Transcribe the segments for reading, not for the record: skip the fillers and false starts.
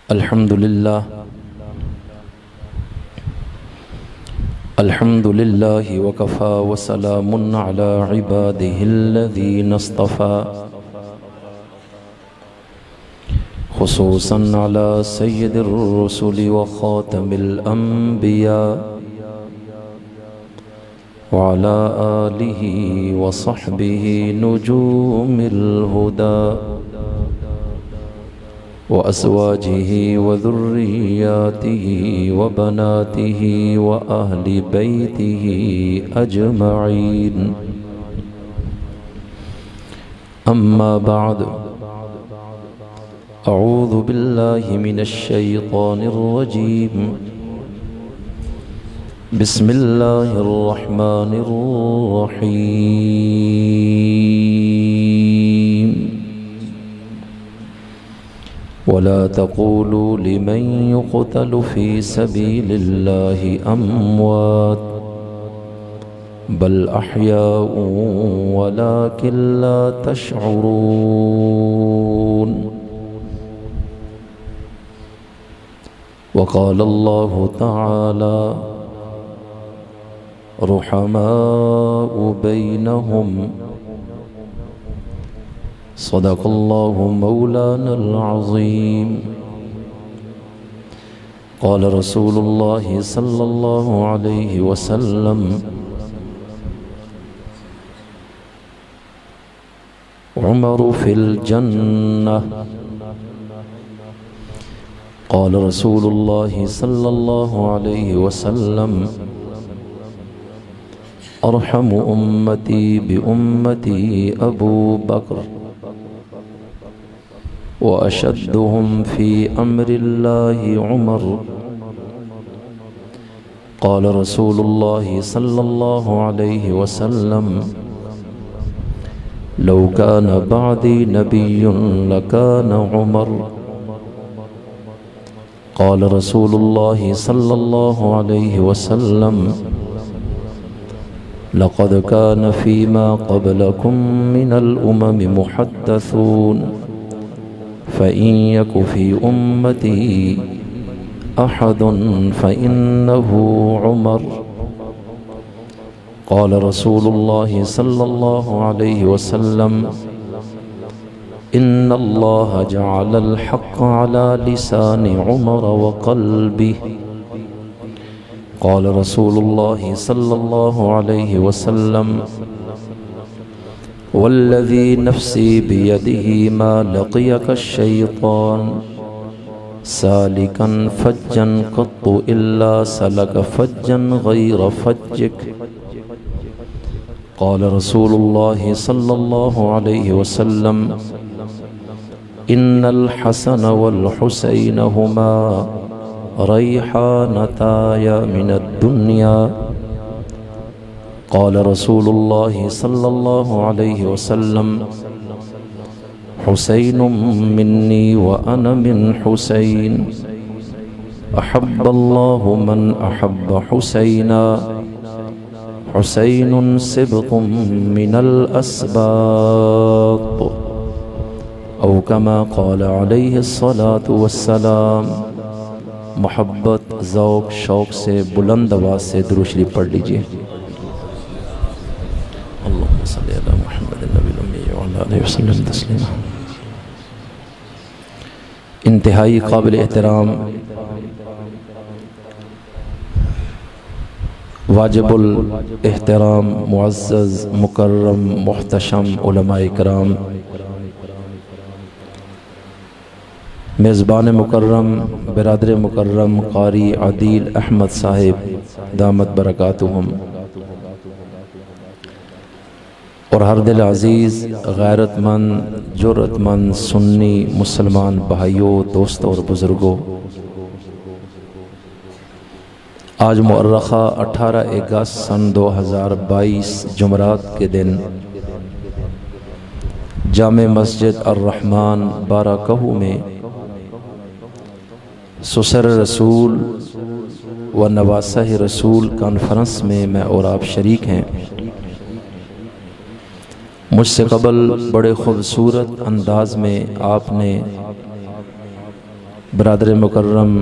अल्हम्दुलिल्लाह वकफ़ा वसलामुन अला इबादिहिल्लज़ीना इस्तफ़ा खुसूसन अला सय्यिदिर रुसुलि व ख़ातमिल अंबिया व अला आलिहि व सहबिहि नुजूमिल हुदा व अज़वाजिहि व ज़ुर्रिय्यातिहि व बनातिहि व अहलि बैतिहि अजमईन। अम्मा बाद, अऊज़ु बिल्लाहि मिनश शैतानिर रजीम। बिस्मिल्लाहिर रहमानिर रहीम। वला तक़ूलू लिमन युक़तलु फ़ी सबीलिल्लाहि अम्वात बल अह्याउ वलाकिन ला तशऊरून। वक़ाल अल्लाहु तआला रुहमाउ बैनहुम सदक़ल्लाहु मौलानल अज़ीम। क़ाल रसूलुल्लाहि सल्लल्लाहु अलैहि वसल्लम उमरु फ़िल जन्नह। क़ाल रसूलुल्लाहि सल्लल्लाहु अलैहि वसल्लम अरहमु उम्मती बि उम्मती अबू बकर व अशद्दुहुम फ़ी अम्रिल्लाहि उमर। क़ाल रसूलुल्लाहि सल्लल्लाहु अलैहि वसल्लम लौ कान बअदी नबिय्युन लकान उमर। क़ाल रसूलुल्लाहि सल्लल्लाहु अलैहि वसल्लम लक़द कान फ़ीमा क़ब्लकुम मिनल उमम मुहद्दसून फ़इन यकु फ़ी उम्मती अहदुन फ़इन्नहु उमर। क़ाल रसूलुल्लाहि सल्लल्लाहु अलैहि वसल्लम इन्नल्लाह जअलल हक़्क़ अला लिसानि उमर व क़ल्बिहि। क़ाल रसूलुल्लाहि सल्लल्लाहु अलैहि वसल्लम वल्लज़ी नफ़्सी बियदिही मा लक़ियक अश-शैतान सालिकन फ़ज्जन क़त्तु इल्ला सलक फ़ज्जन ग़ैर फ़ज्जिक। क़ाल रसूलुल्लाहि सल्लल्लाहु अलैहि वसल्लम इन्नल हसन वल हुसैन हुमा रैहानताय मिनद दुनिया। क़ाल रसूलुल्लाहि सल्लल्लाहु अलैहि वसल्लम हुसैनुम मिन्नी व अना मिन हुसैन अहब्बल्लाहु मन अहब्ब हुसैना हुसैनुन सिब्तुम मिनल अस्बात औ कमा क़ाल अलैहिस्सलातु वस्सलाम। मोहब्बत ज़ौक़ शौक़ से बुलंद आवाज़ से दुरूद शरीफ पढ़ लीजिए। अल्लाहुम्मा सल्लि अला मुहम्मदिन नबिय्यिल उम्मी व अला आलिहि वसल्लम तस्लीमा। इंतहाई काबिल एहतराम वाजिबुल एहतराम मुअज़्ज़ज़ मुकर्रम मुहतशम उलमाए किराम, मेज़बान मुकर्रम बिरादर मुकर्रम क़ारी आदिल अहमद साहिब दामत बरकातुहुम, और हर दिल अज़ीज़ गैरतमंद जुर्रतमंद सुन्नी मुसलमान भाइयों, दोस्तों और बुज़ुर्गों, आज मुअर्रख़ा 18 अगस्त सन 2022 जुमरात के दिन जामे मस्जिद अर्रहमान बाराकहू में सुसर रसूल व नवासह रसूल कॉन्फ्रेंस में मैं और आप शरीक हैं। मुझसे कबल बड़े ख़ूबसूरत अंदाज में आपने बरादर मुकर्रम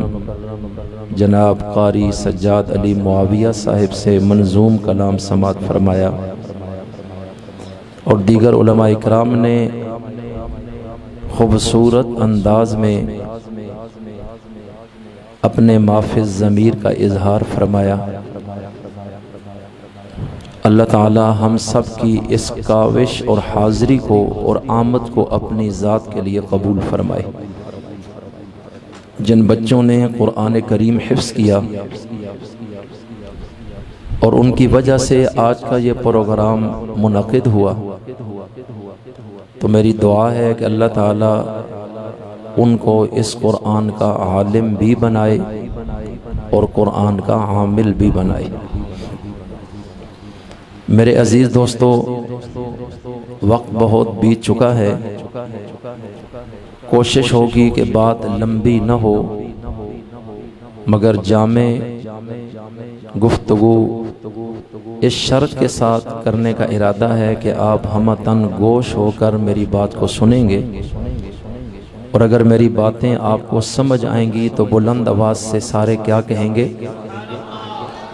जनाब कारी सज्जाद अली मुआविया साहिब से मंजूम कलाम समात फरमाया और दीगर उलमा इकराम ने खूबसूरत अंदाज में अपने माफिज ज़मीर का इजहार फरमाया। अल्लाह ताला हम सब की इस काविश और हाज़री को और आमद को अपनी ज़ात के लिए कबूल फरमाए। जिन बच्चों ने कुरान करीम हिफ्ज़ किया और उनकी वजह से आज का ये प्रोग्राम मुनक़िद हुआ, तो मेरी दुआ है कि अल्लाह ताला उनको इस कुरान का आलिम भी बनाए और कुरान का आमिल भी बनाए। मेरे अजीज़ दोस्तों, वक्त बहुत बीत चुका है। कोशिश होगी कि बात लंबी न हो, मगर जामे गुफ्तगू इस शर्त के साथ करने का इरादा है कि आप हमतन गोश होकर मेरी बात को सुनेंगे और अगर मेरी बातें आपको समझ आएंगी तो बुलंद आवाज़ से सारे क्या कहेंगे?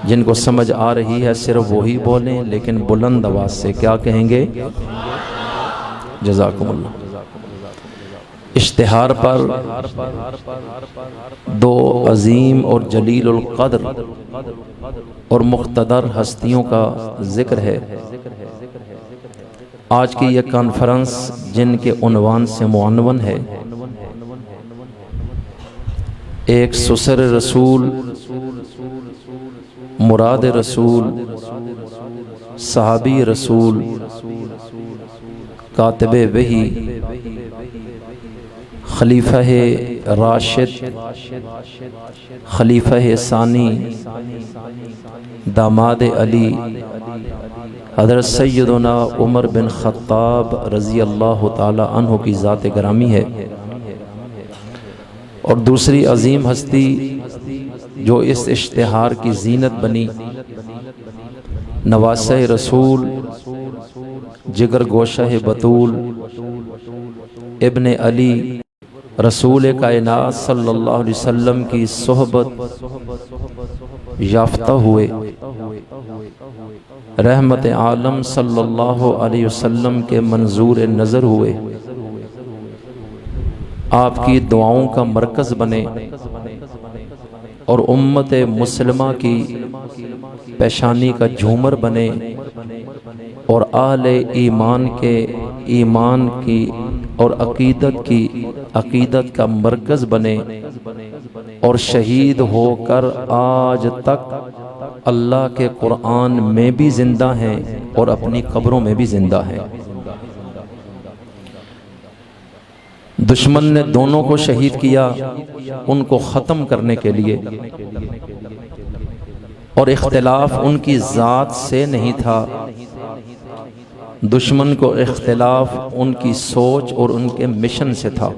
जिनको समझ आ रही है सिर्फ वही बोलें, लेकिन बुलंद आवाज़ से क्या कहेंगे? जज़ाकुमुल्लाह। इश्तिहार पर दो अजीम और जलीलुल क़द्र और मुक़्तदर हस्तियों का जिक्र है। आज की यह कॉन्फ्रेंस जिनके उन्वान से मुअन्वन है, एक सुसर रसूल, मुराद रसूल, सहाबी रसूल, कातिबे वही, खलीफा राशिद, खलीफा सानी, दामाद अली, हज़रत सैयदना उमर बिन ख़त्ताब रज़ी अल्लाह ताला अन्हु की ज़ात ग्रामी है। और दूसरी अजीम हस्ती जो इस इश्तिहार की जीनत बनी, नवासे रसूल, जिगर गोशह बतूल, इब्ने अली, रसूल कायनात सल्लल्लाहु अलैहि वसल्लम की सोहबत याफ्ता हुए, रहमत आलम सल्लल्लाहु अलैहि वसल्लम के मंजूर नज़र हुए, आपकी दुआओं का मरकज़ बने और उम्मत मुस्लिमा की पेशानी का झूमर बने और आले ईमान के ईमान की और अकीदत का मरकज़ बने और शहीद होकर आज तक अल्लाह के कुरान में भी ज़िंदा हैं और अपनी कब्रों में भी ज़िंदा हैं। दुश्मन ने दोनों को शहीद किया उनको ख़त्म करने के लिए, और इख्तिलाफ उनकी ज़ात से नहीं था, दुश्मन को इख्तिलाफ उनकी सोच और उनके मिशन से था।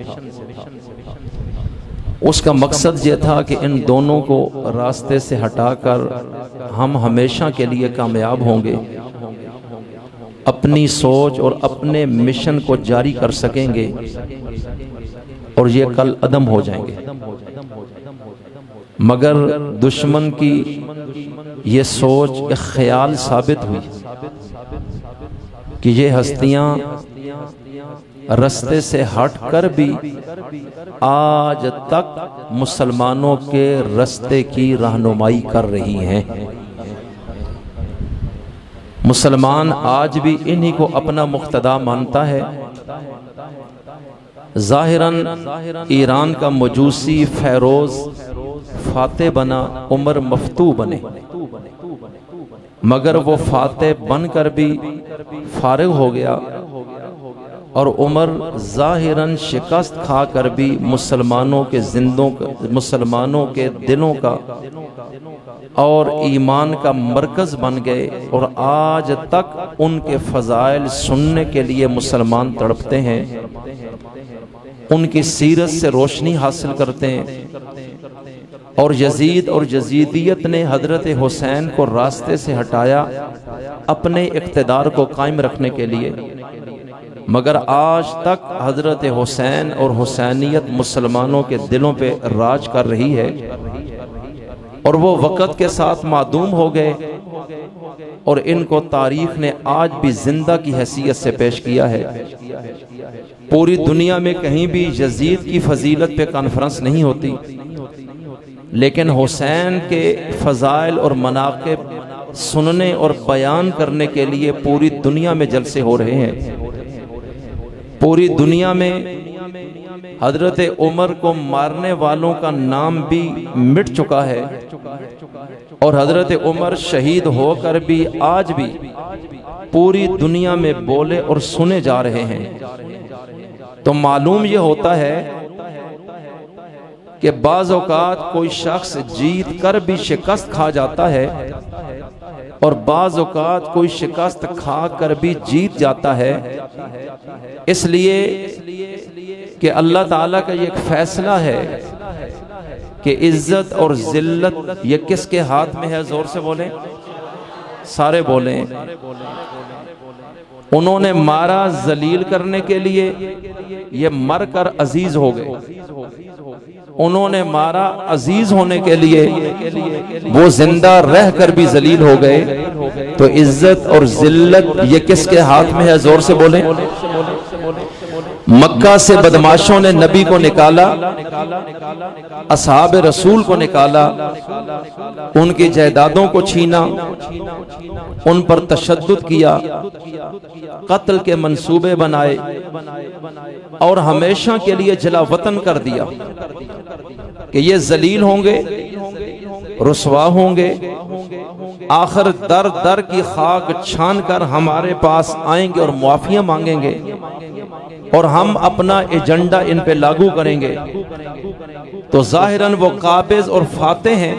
उसका मकसद ये था कि इन दोनों को रास्ते से हटाकर हम हमेशा के लिए कामयाब होंगे, अपनी सोच और अपने मिशन को जारी कर सकेंगे और ये कल अदम हो जाएंगे। मगर दुश्मन की ये सोच एक ख्याल साबित हुई कि ये हस्तियां रास्ते से हटकर भी आज तक मुसलमानों के रास्ते की रहनुमाई कर रही हैं। मुसलमान आज भी इन्हीं को अपना मुक्तदा मानता है। ज़ाहिरन ईरान का मजूसी फैरोज फाते बना, उमर मफ्तू बने, मगर वो फाते बनकर भी फारिग हो गया और उमर ज़ाहिरन शिकस्त खाकर भी मुसलमानों के दिलों का और ईमान का मरकज़ बन गए और आज तक उनके फ़ज़ाइल सुनने के लिए मुसलमान तड़पते हैं, उनकी सीरत से रोशनी हासिल करते हैं। और यजीद और यजीदियत ने हज़रत हुसैन को रास्ते से हटाया अपने इक़्तिदार को कायम रखने के लिए, मगर आज तक हजरत हुसैन और हुसैनियत मुसलमानों के दिलों पे राज कर रही है और वो वक़्त के साथ मादूम हो गए और इनको तारीख ने आज भी जिंदा की हैसियत से पेश किया है। पूरी दुनिया में कहीं भी यजीद की फजीलत पे कॉन्फ्रेंस नहीं होती, लेकिन हुसैन के फ़ज़ाइल और मनाक़िब सुनने और बयान करने के लिए पूरी दुनिया में जलसे हो रहे हैं। पूरी दुनिया में हजरत उमर को मारने वालों का नाम भी मिट चुका है और हजरत उमर शहीद होकर भी आज भी पूरी दुनिया में बोले और सुने जा रहे हैं। तो मालूम ये होता है कि बाज़ औक़ात कोई शख्स जीत कर भी शिकस्त खा जाता है और बाज़ औक़ात कोई शिकस्त खा कर भी जीत जाता है, इसलिए कि अल्लाह ताला का ये एक फैसला है कि इज्जत और जिल्लत ये किसके हाथ में है। जोर से बोलें, सारे बोलें। उन्होंने मारा जलील करने के लिए, ये मर कर अजीज हो गए। उन्होंने मारा अजीज होने के लिए, वो जिंदा रह कर भी जलील हो गए। तो इज्जत और जिल्लत ये किसके हाथ में है? जोर से बोलें। मक्का से बदमाशों ने नबी को निकाला, असहाब रसूल को निकाला, उनकी जायदादों को छीना, उन पर तशद्दुद किया, कत्ल के मंसूबे बनाए और हमेशा के लिए जला वतन कर दिया कि ये जलील होंगे, रुसवा होंगे, आखिर दर दर की खाक छान कर हमारे पास आएंगे और मुआफियां मांगेंगे और हम अपना एजेंडा इन पे लागू करेंगे। तो जाहिरन वो काबिज और फाते हैं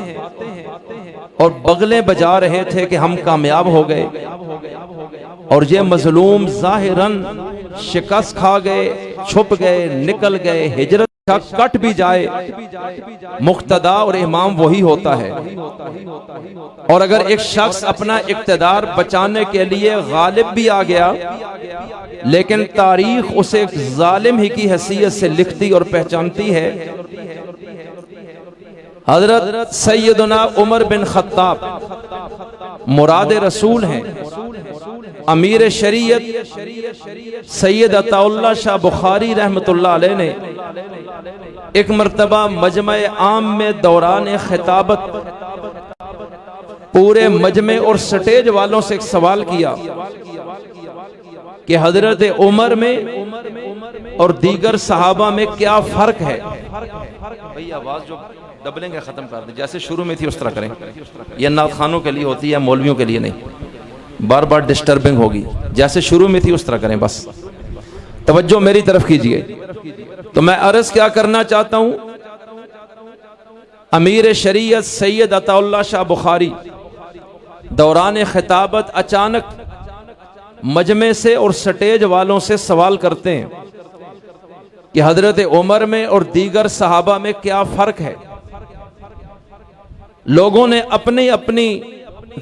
और बगले बजा रहे थे कि हम कामयाब हो गए, और ये मजलूम जाहिरन शिकस्त खा गए, छुप गए, निकल गए। हिजरत का कट भी जाए, मुक्तदा और इमाम वही होता है। और अगर एक शख्स अपना इक्तदार बचाने के लिए गालिब भी आ गया, लेकिन तारीख उसे एक जालिम ही की हैसियत से लिखती और पहचानती है। हजरत सैयदना उमर बिन खत्ताब मुराद रसूल हैं, अमीर शरीयत सैयद अताउल्लाह शाह बुखारी रहमतुल्लाह अलैह ने एक मर्तबा मजमे आम में दौरान खिताबत पूरे मजमे और स्टेज वालों से एक सवाल किया कि हजरत उमर में और दीगर सहाबा में क्या फर्क है। भाई आवाज जो दबलेंगे खत्म कर दें, जैसे शुरू में थी उस तरह करें। यह नात खानों के लिए होती है, मौलवियों के लिए नहीं, बार बार डिस्टर्बिंग होगी। जैसे शुरू में थी उस तरह करें, बस तवज्जो मेरी तरफ कीजिए। तो मैं अर्ज क्या करना चाहता हूं, अमीर शरीयत सैयद अताउल्लाह शाह बुखारी दौरान खिताबत अचानक मजमे से और स्टेज वालों से सवाल करते हैं कि हजरत उमर में और दीगर सहाबा में क्या फर्क है। लोगों ने अपनी अपनी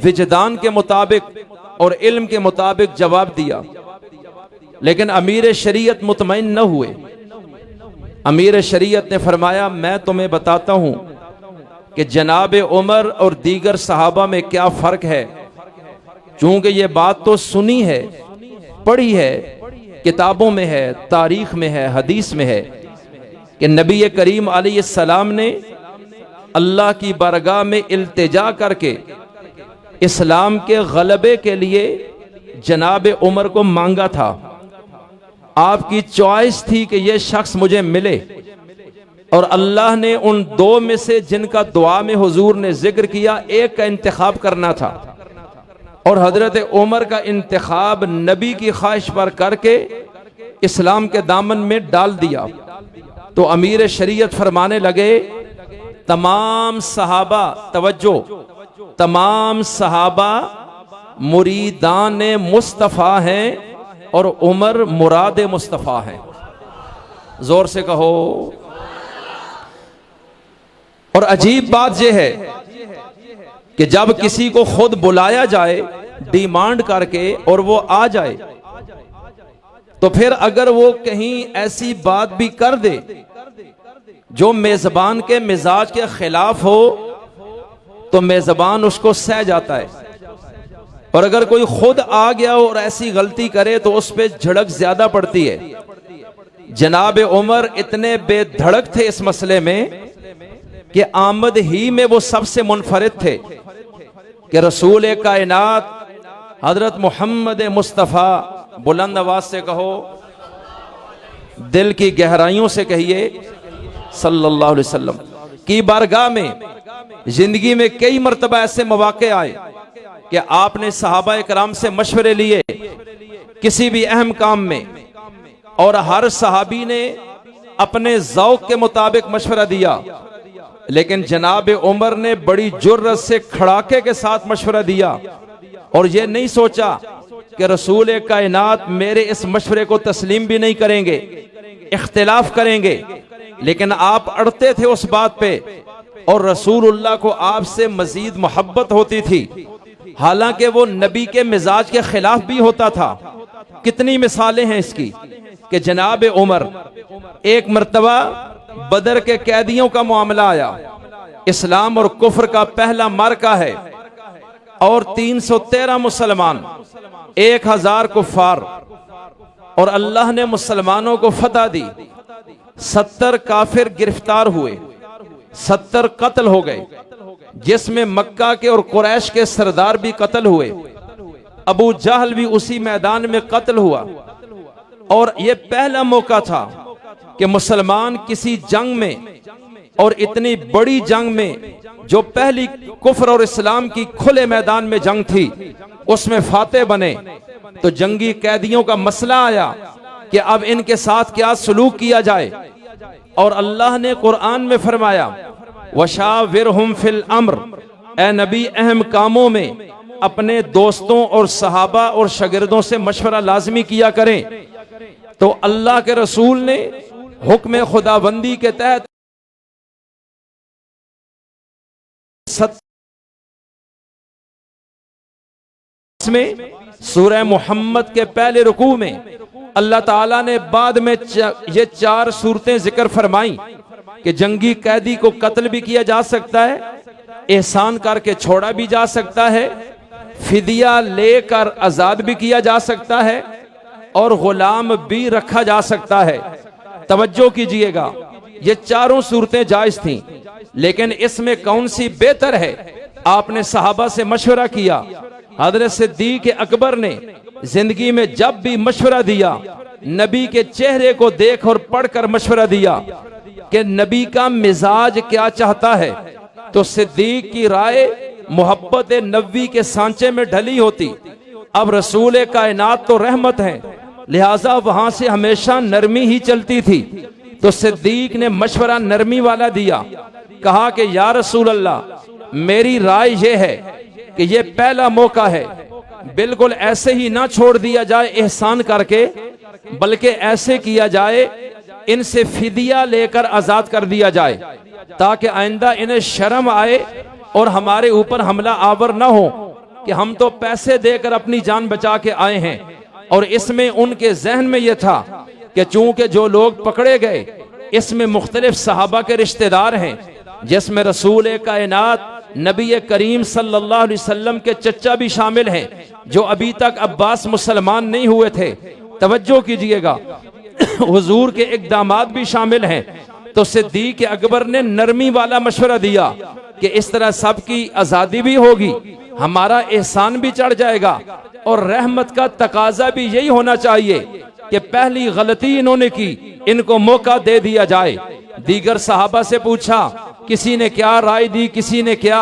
विजदान के मुताबिक और इल्म के मुताबिक जवाब दिया, लेकिन अमीर शरीयत मुतमईन न हुए। अमीर शरीयत ने फरमाया, मैं तुम्हें बताता हूं कि जनाब उमर और दीगर सहाबा में क्या फर्क है। चूंकि ये बात तो सुनी है, पढ़ी है, किताबों में है, तारीख में है, हदीस में है कि नबी करीम अलैहिस्सलाम ने अल्लाह की बारगाह में इल्तिजा करके इस्लाम के गलबे के लिए जनाब उमर को मांगा था। आपकी चॉइस थी कि यह शख्स मुझे मिले, और अल्लाह ने उन दो में से जिनका दुआ में हुजूर ने जिक्र किया, एक का इंतखाब करना था, और हजरत उमर का इंतखाब नबी की ख्वाहिश पर करके इस्लाम के दामन में डाल दिया। तो अमीर शरीयत फरमाने लगे, तमाम सहाबा, तवज्जो, तमाम सहाबा मुरीदान मुस्तफ़ा हैं और उमर मुराद मुस्तफ़ा हैं। जोर से कहो। और अजीब बात यह है कि जब किसी को खुद बुलाया जाए डिमांड करके और वो आ जाए, तो फिर अगर वो कहीं ऐसी बात भी कर दे जो मेजबान के मिजाज के खिलाफ हो तो मेजबान उसको सह जाता है, और अगर कोई खुद आ गया और ऐसी गलती करे तो उस पर झड़क ज्यादा पड़ती है। जनाब उमर इतने बेधड़क थे इस मसले में कि आमद ही में वो सबसे मुनफरिद थे कि रसूल कायनात हजरत मोहम्मद मुस्तफ़ा, बुलंद आवाज से कहो, दिल की गहराइयों से कहिए, सल्लल्लाहु अलैहि वसल्लम की बारगाह में जिंदगी में कई मरतबा ऐसे मौके आए कि आपने सहाबा इकराम से मशवरे लिए किसी भी अहम काम में, और हर सहाबी ने अपने ज़ौक़ के मुताबिक मशवरा दिया, लेकिन जनाब उमर ने बड़ी जुर्रत से खड़ाके के साथ मशवरा दिया और ये नहीं सोचा कि रसूल कायनात मेरे इस मशवरे को तस्लीम भी नहीं करेंगे, इख्तिलाफ करेंगे, लेकिन आप अड़ते थे उस बात पे, और रसूलुल्लाह को आपसे मजीद मोहब्बत होती थी, हालांकि वो नबी के मिजाज के खिलाफ भी होता था। कितनी मिसालें हैं इसकी कि जनाब उमर, एक मर्तबा बदर के कैदियों का मामला आया, इस्लाम और कुफ्र का पहला मार्का है, और 313 मुसलमान, 1000 कुफ्फार, और अल्लाह ने मुसलमानों को फतह दी। 70 काफिर गिरफ्तार हुए, 70 कत्ल हो गए, जिसमें मक्का के और कुरैश के सरदार भी कत्ल हुए। अबू जहल भी उसी मैदान में कत्ल हुआ, और यह पहला मौका था कि मुसलमान किसी जंग में, और इतनी बड़ी जंग में जो पहली कुफ्र और इस्लाम की खुले मैदान में जंग थी, उसमें फातेह बने। तो जंगी कैदियों का मसला आया कि अब इनके साथ क्या सलूक किया जाए, और अल्लाह ने कुरान में फरमाया, वशाविरहुम फिल अम्र, ए नबी अहम कामों में अपने दोस्तों और सहाबा और शागिर्दों से मशवरा लाजमी किया करें। तो अल्लाह के रसूल ने हुक्म खुदाबंदी के तहत में सूरह मोहम्मद के पहले रुकू में अल्लाह ताला ने बाद में ये 4 सूरतें जिक्र फरमाई कि जंगी कैदी को कत्ल भी किया जा सकता है, एहसान करके छोड़ा भी जा सकता है, फिदिया लेकर आजाद भी किया जा सकता है, और गुलाम भी रखा जा सकता है। तवज्जो कीजिएगा, ये 4 सूरतें जायज थीं, लेकिन इसमें कौन सी बेहतर है? आपने सहाबा से मशवरा किया। हज़रत सिद्दीक़ अकबर ने जिंदगी में जब भी मशवरा दिया, नबी के चेहरे को देख और पढ़कर मशवरा दिया कि नबी का मिजाज क्या चाहता है। तो सिद्दीक की राय मोहब्बत नबी के सांचे में ढली होती। अब रसूल कायनात तो रहमत है, लिहाजा वहां से हमेशा नरमी ही चलती थी। तो सिद्दीक ने मशवरा नरमी वाला दिया, कहा कि या रसूल अल्लाह, मेरी राय यह है कि यह पहला मौका है, बिल्कुल ऐसे ही ना छोड़ दिया जाए एहसान करके, बल्कि ऐसे किया जाए इनसे फिदिया लेकर आजाद कर दिया जाए, ताकि आइंदा इन्हें शर्म आए और हमारे ऊपर हमला आवर ना हो कि हम तो पैसे देकर अपनी जान बचा के आए हैं। और इसमें उनके जहन में यह था कि चूंकि जो लोग पकड़े गए इसमें मुख्तलिफ सहाबा के रिश्तेदार हैं, जिसमें रसूल कायनात नबी करीम सल्लल्लाहु अलैहि वसल्लम के चचा भी शामिल हैं, जो अभी तक अब्बास मुसलमान नहीं हुए थे। तवज्जो कीजिएगा, हुजूर के एक दामाद भी शामिल हैं। तो सिद्दीक अकबर ने नरमी वाला मशवरा दिया कि इस तरह सबकी आजादी भी होगी, हमारा एहसान भी चढ़ जाएगा, और रहमत का तकाजा भी यही होना चाहिए कि पहली गलती इन्होंने की, इनको मौका दे दिया जाए। दीगर सहाबा से पूछा, किसी ने क्या राय दी, किसी ने क्या।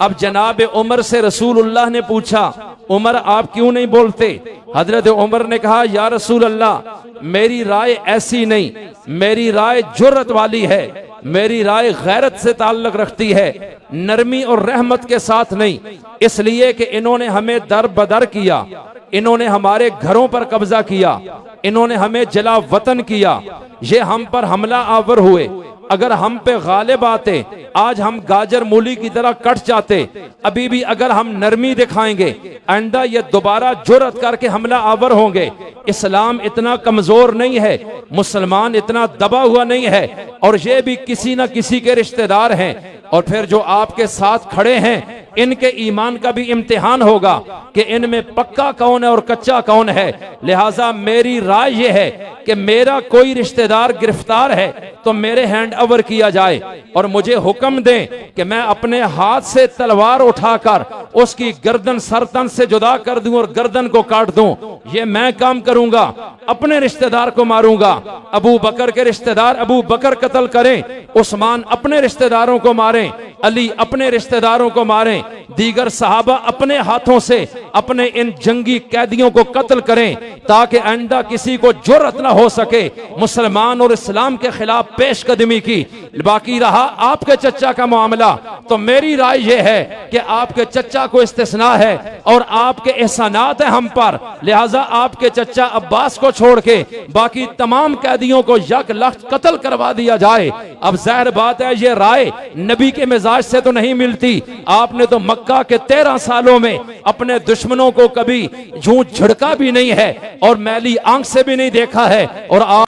अब जनाब उमर से रसूलुल्लाह ने पूछा, उमर आप क्यों नहीं बोलते? हजरत उमर ने कहा, या रसूल अल्लाह, मेरी राय ऐसी नहीं, मेरी राय जुर्रत वाली है, मेरी राय गैरत से ताल्लुक रखती है, नरमी और रहमत के साथ नहीं। इसलिए कि इन्होंने हमें दर बदर किया, इन्होंने हमारे घरों पर कब्जा किया, इन्होंने हमें जला वतन किया, ये हम पर हमला आवर हुए, अगर हम पे गालिब आते, आज हम गाजर मूली की तरह कट जाते। अभी भी अगर हम नरमी दिखाएंगे, आइंदा ये दोबारा जुर्रत करके हमला आवर होंगे। इस्लाम इतना कमजोर नहीं है, मुसलमान इतना दबा हुआ नहीं है, और ये भी किसी न किसी के रिश्तेदार हैं। और फिर जो आपके साथ खड़े हैं, इनके ईमान का भी इम्तिहान होगा कि इनमें पक्का कौन है और कच्चा कौन है। लिहाजा मेरी राय यह है कि मेरा कोई रिश्तेदार गिरफ्तार है तो मेरे हैंड ओवर किया जाए, और मुझे हुक्म दें कि मैं अपने हाथ से तलवार उठाकर उसकी गर्दन सरतन से जुदा कर दूं और गर्दन को काट दूं। ये मैं काम करूंगा, अपने रिश्तेदार को मारूंगा। अबू बकर के रिश्तेदार अबू बकर कत्ल करें, उस्मान अपने रिश्तेदारों को मारें, अली अपने रिश्तेदारों को मारें, दीगर सहाबा अपने हाथों से अपने इन जंगी कैदियों को कत्ल करें, ताकि आइंदा किसी को जुर्रत ना हो सके मुसलमान और इस्लाम के खिलाफ पेशकदमी की। बाकी रहा आपके चचा का मामला, तो मेरी राय यह है कि आपके चचा को इस्तिस्ना है और आपके एहसानात है हम पर। लिहाजा आपके चचा अब्बास को छोड़ के बाकी तमाम कैदियों को यक लख्त कत्ल करवा दिया जाए। अब जाहिर बात है ये राय नबी के मिजाज से तो नहीं मिलती। आपने तो मक्का के 13 सालों में अपने दुश्मनों को कभी यूं झड़का भी नहीं है और मैली आंख से भी नहीं देखा है, और आप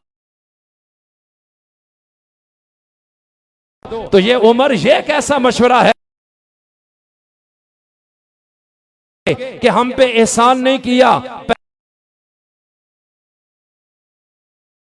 तो ये उमर ये कैसा मशवरा है कि हम पे एहसान नहीं किया,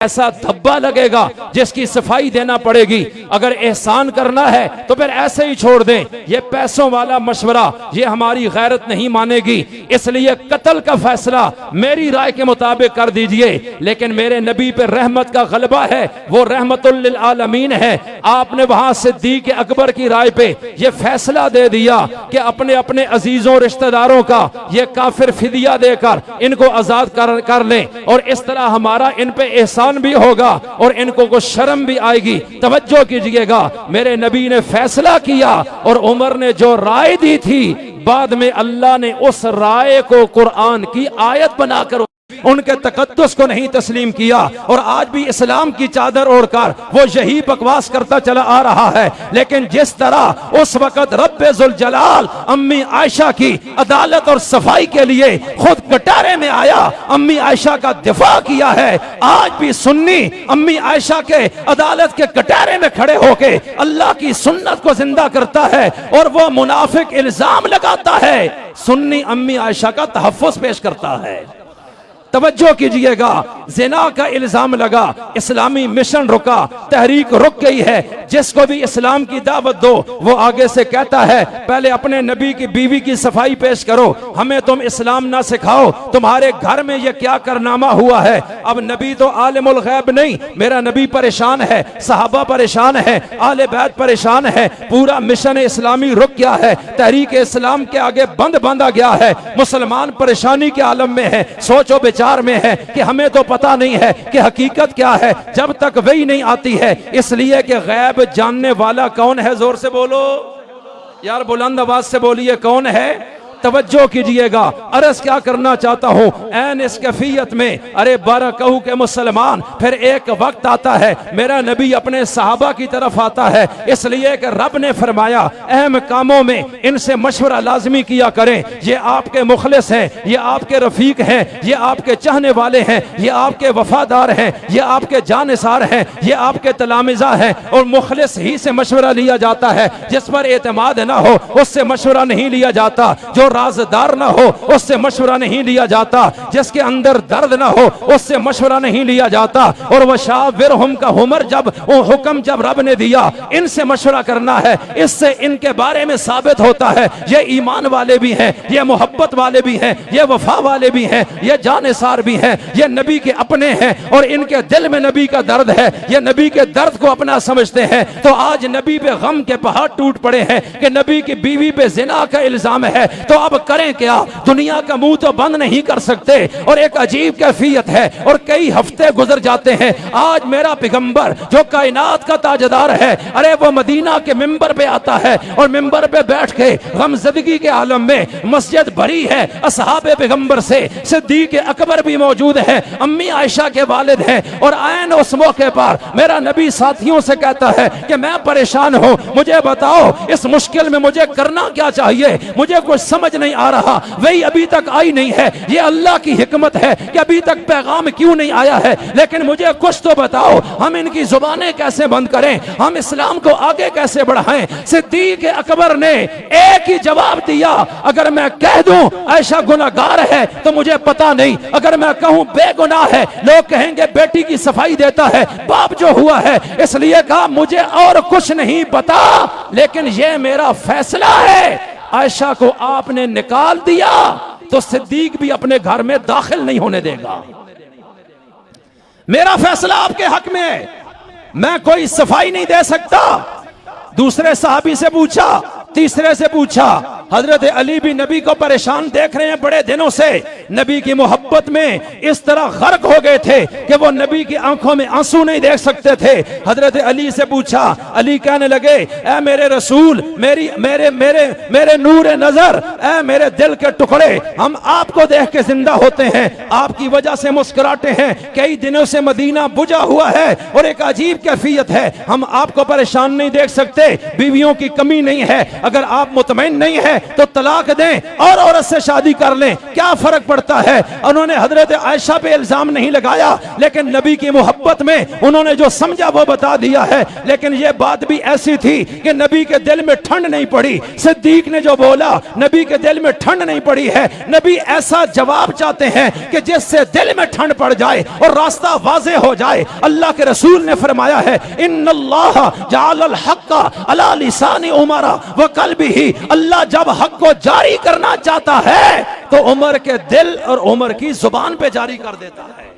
ऐसा धब्बा लगेगा जिसकी सफाई देना पड़ेगी। अगर एहसान करना है तो फिर ऐसे ही छोड़ दें। ये पैसों वाला मशवरा ये हमारी गैरत नहीं मानेगी, इसलिए कत्ल का फैसला मेरी राय के मुताबिक कर दीजिए। लेकिन मेरे नबी पे रहमत का गलबा है, वो रहमतुल लिल आलमीन है। आपने वहां सिद्दीक अकबर की राय पे ये फैसला दे दिया कि अपने अपने अजीजों रिश्तेदारों का ये काफिर फिदिया देकर इनको आजाद कर लें, और इस तरह हमारा इन पे एहसान भी होगा और इनको को शर्म भी आएगी। तवज्जो कीजिएगा, मेरे नबी ने फैसला किया और उमर ने जो राय दी थी, बाद में अल्लाह ने उस राय को कुरान की आयत बनाकर उनके तकद्दुस को नहीं तस्लीम किया, और आज भी इस्लाम की चादर ओढ़कर वो यही बकवास करता चला आ रहा है। लेकिन जिस तरह उस वक्त रब्बे जुल जलाल अम्मी आयशा की अदालत और सफाई के लिए खुद कटारे में आया, अम्मी आयशा का दिफा किया है, आज भी सुन्नी अम्मी आयशा के अदालत के कटारे में खड़े होके अल्लाह की सुन्नत को जिंदा करता है, और वो मुनाफिक इल्जाम लगाता है, सुन्नी अम्मी आयशा का तहफ्फुज पेश करता है। तवज्जो कीजिएगा, जिना का इल्जाम लगा, इस्लामी मिशन रुका, तहरीक रुक गई है। जिसको भी इस्लाम की दावत दो वो आगे से कहता है पहले अपने नबी की बीवी की सफाई पेश करो, हमें तुम इस्लाम ना सिखाओ, तुम्हारे घर में ये क्या करनामा हुआ है। अब नबी तो आलिमुल गैब नहीं, मेरा नबी परेशान है, सहाबा परेशान है, आले बैत परेशान है, पूरा मिशन इस्लामी रुक गया है, तहरीक इस्लाम के आगे बंद बांधा गया है, मुसलमान परेशानी के आलम में है, सोचो बेचारा में है कि हमें तो पता नहीं है कि हकीकत क्या है जब तक वही नहीं आती है। इसलिए कि गैब जानने वाला कौन है, जोर से बोलो यार, बुलंद आवाज से बोलिए, कौन है। तवज्जो कीजिएगा, अर्ज क्या करना चाहता हूं, ऐन इस कैफियत में अरे बारकहू के मुसलमान, फिर एक वक्त आता है मेरा नबी अपने सहाबा की तरफ आता है, इसलिए कि रब ने फरमाया अहम कामों में इनसे मशवरा लाजमी किया करें, ये आपके मुखलिस हैं, ये आपके रफीक हैं, ये आपके चाहने वाले हैं, ये आपके वफादार हैं, ये आपके जानिसार हैं, ये आपके तलामिजा हैं, और मुखलिस ही से मशवरा लिया जाता है। जिस पर एतमाद ना हो उससे मशवरा नहीं लिया जाता, जो राज़दार ना हो उससे मशवरा नहीं लिया जाता, जिसके अंदर दर्द ना हो उससे मशवरा नहीं लिया जाता। और वशाविरहुम का हुमर जब वो हुक्म जब रब ने दिया इनसे मशवरा करना है, इससे इनके बारे में साबित होता है ये ईमान वाले भी हैं, ये मोहब्बत वाले भी हैं, ये वफा वाले भी हैं, ये जानिसार भी हैं, ये नबी के अपने हैं, और इनके दिल में नबी का दर्द है, ये नबी के दर्द को अपना समझते हैं। तो आज नबी पे गम के पहाड़ टूट पड़े हैं कि नबी की बीवी पे जिना का इल्जाम है, तो तो अब करें क्या, दुनिया का मुंह तो बंद नहीं कर सकते। और एक अजीब कैफियत है और कई हफ्ते गुजर जाते हैं। आज मेरा पैगंबर जो कायनात का ताजदार है, अरे वो मदीना के मिंबर पे आता है और मिंबर पे बैठ के गमज़दगी के आलम में मस्जिद भरी है असहाबे पैगंबर से, सिद्दीक अकबर भी मौजूद है, अम्मी आयशा के वालिद हैं। और आयन उस मौके पर मेरा नबी साथियों से कहता है कि मैं परेशान हूं, मुझे बताओ इस मुश्किल में मुझे करना क्या चाहिए, मुझे कुछ समझ नहीं आ रहा। वही अभी तक आई नहीं है, ये अल्लाह की हिकमत है कि अभी तक पैगाम क्यों नहीं आया है, लेकिन मुझे कुछ तो बताओ, हम इनकी जुबानें कैसे बंद करें, हम इस्लाम को आगे कैसे बढ़ाएं। सिद्दीक अकबर ने एक ही जवाब दिया, अगर मैं कह दूं आयशा गुनाहगार है तो मुझे पता नहीं, अगर मैं कहूं बेगुनाह है लोग कहेंगे बेटी की सफाई देता है, बाप जो हुआ है। इसलिए कहा मुझे और कुछ नहीं पता, लेकिन यह मेरा फैसला है। आयशा को आपने निकाल दिया तो सिद्दीक भी अपने घर में दाखिल नहीं होने देगा। मेरा फैसला आपके हक में है, मैं कोई सफाई नहीं दे सकता। दूसरे साहबी से पूछा, तीसरे से पूछा, हजरत अली भी नबी को परेशान देख रहे हैं बड़े दिनों से, नबी की मोहब्बत में इस तरह गर्क हो गए थे कि वो नबी की आंखों में आंसू नहीं देख सकते थे। हजरत अली से पूछा, अली कहने लगे, ऐ मेरे रसूल, मेरी मेरे मेरे मेरे नूर नजर, ऐ मेरे दिल के टुकड़े, हम आपको देख के जिंदा होते हैं, आपकी वजह से मुस्कुराते हैं। कई दिनों से मदीना बुझा हुआ है और एक अजीब कैफियत है, हम आपको परेशान नहीं देख सकते। बीवियों की कमी नहीं है, अगर आप मुतमईन नहीं है तो तलाक दें और औरत से शादी कर लें, क्या फर्क पड़ता है। उन्होंने हजरत आयशा पे इल्जाम नहीं लगाया, लेकिन नबी की मोहब्बत में उन्होंने जो समझा वो बता दिया है। लेकिन यह बात भी ऐसी थी कि नबी के दिल में ठंड नहीं पड़ी। सिद्दीक ने जो बोला, नबी के दिल में ठंड नहीं पड़ी है। नबी ऐसा जवाब चाहते हैं कि जिससे दिल में ठंड पड़ जाए और रास्ता वाज़ेह हो जाए। अल्लाह के रसूल ने फरमाया है, इन्नल्लाह जअलल हक्का अला लिसानी उमरा व क़ल्बिही, अल्लाह जब हक को जारी करना चाहता है तो उमर के दिल और उमर की जुबान पे जारी कर देता है।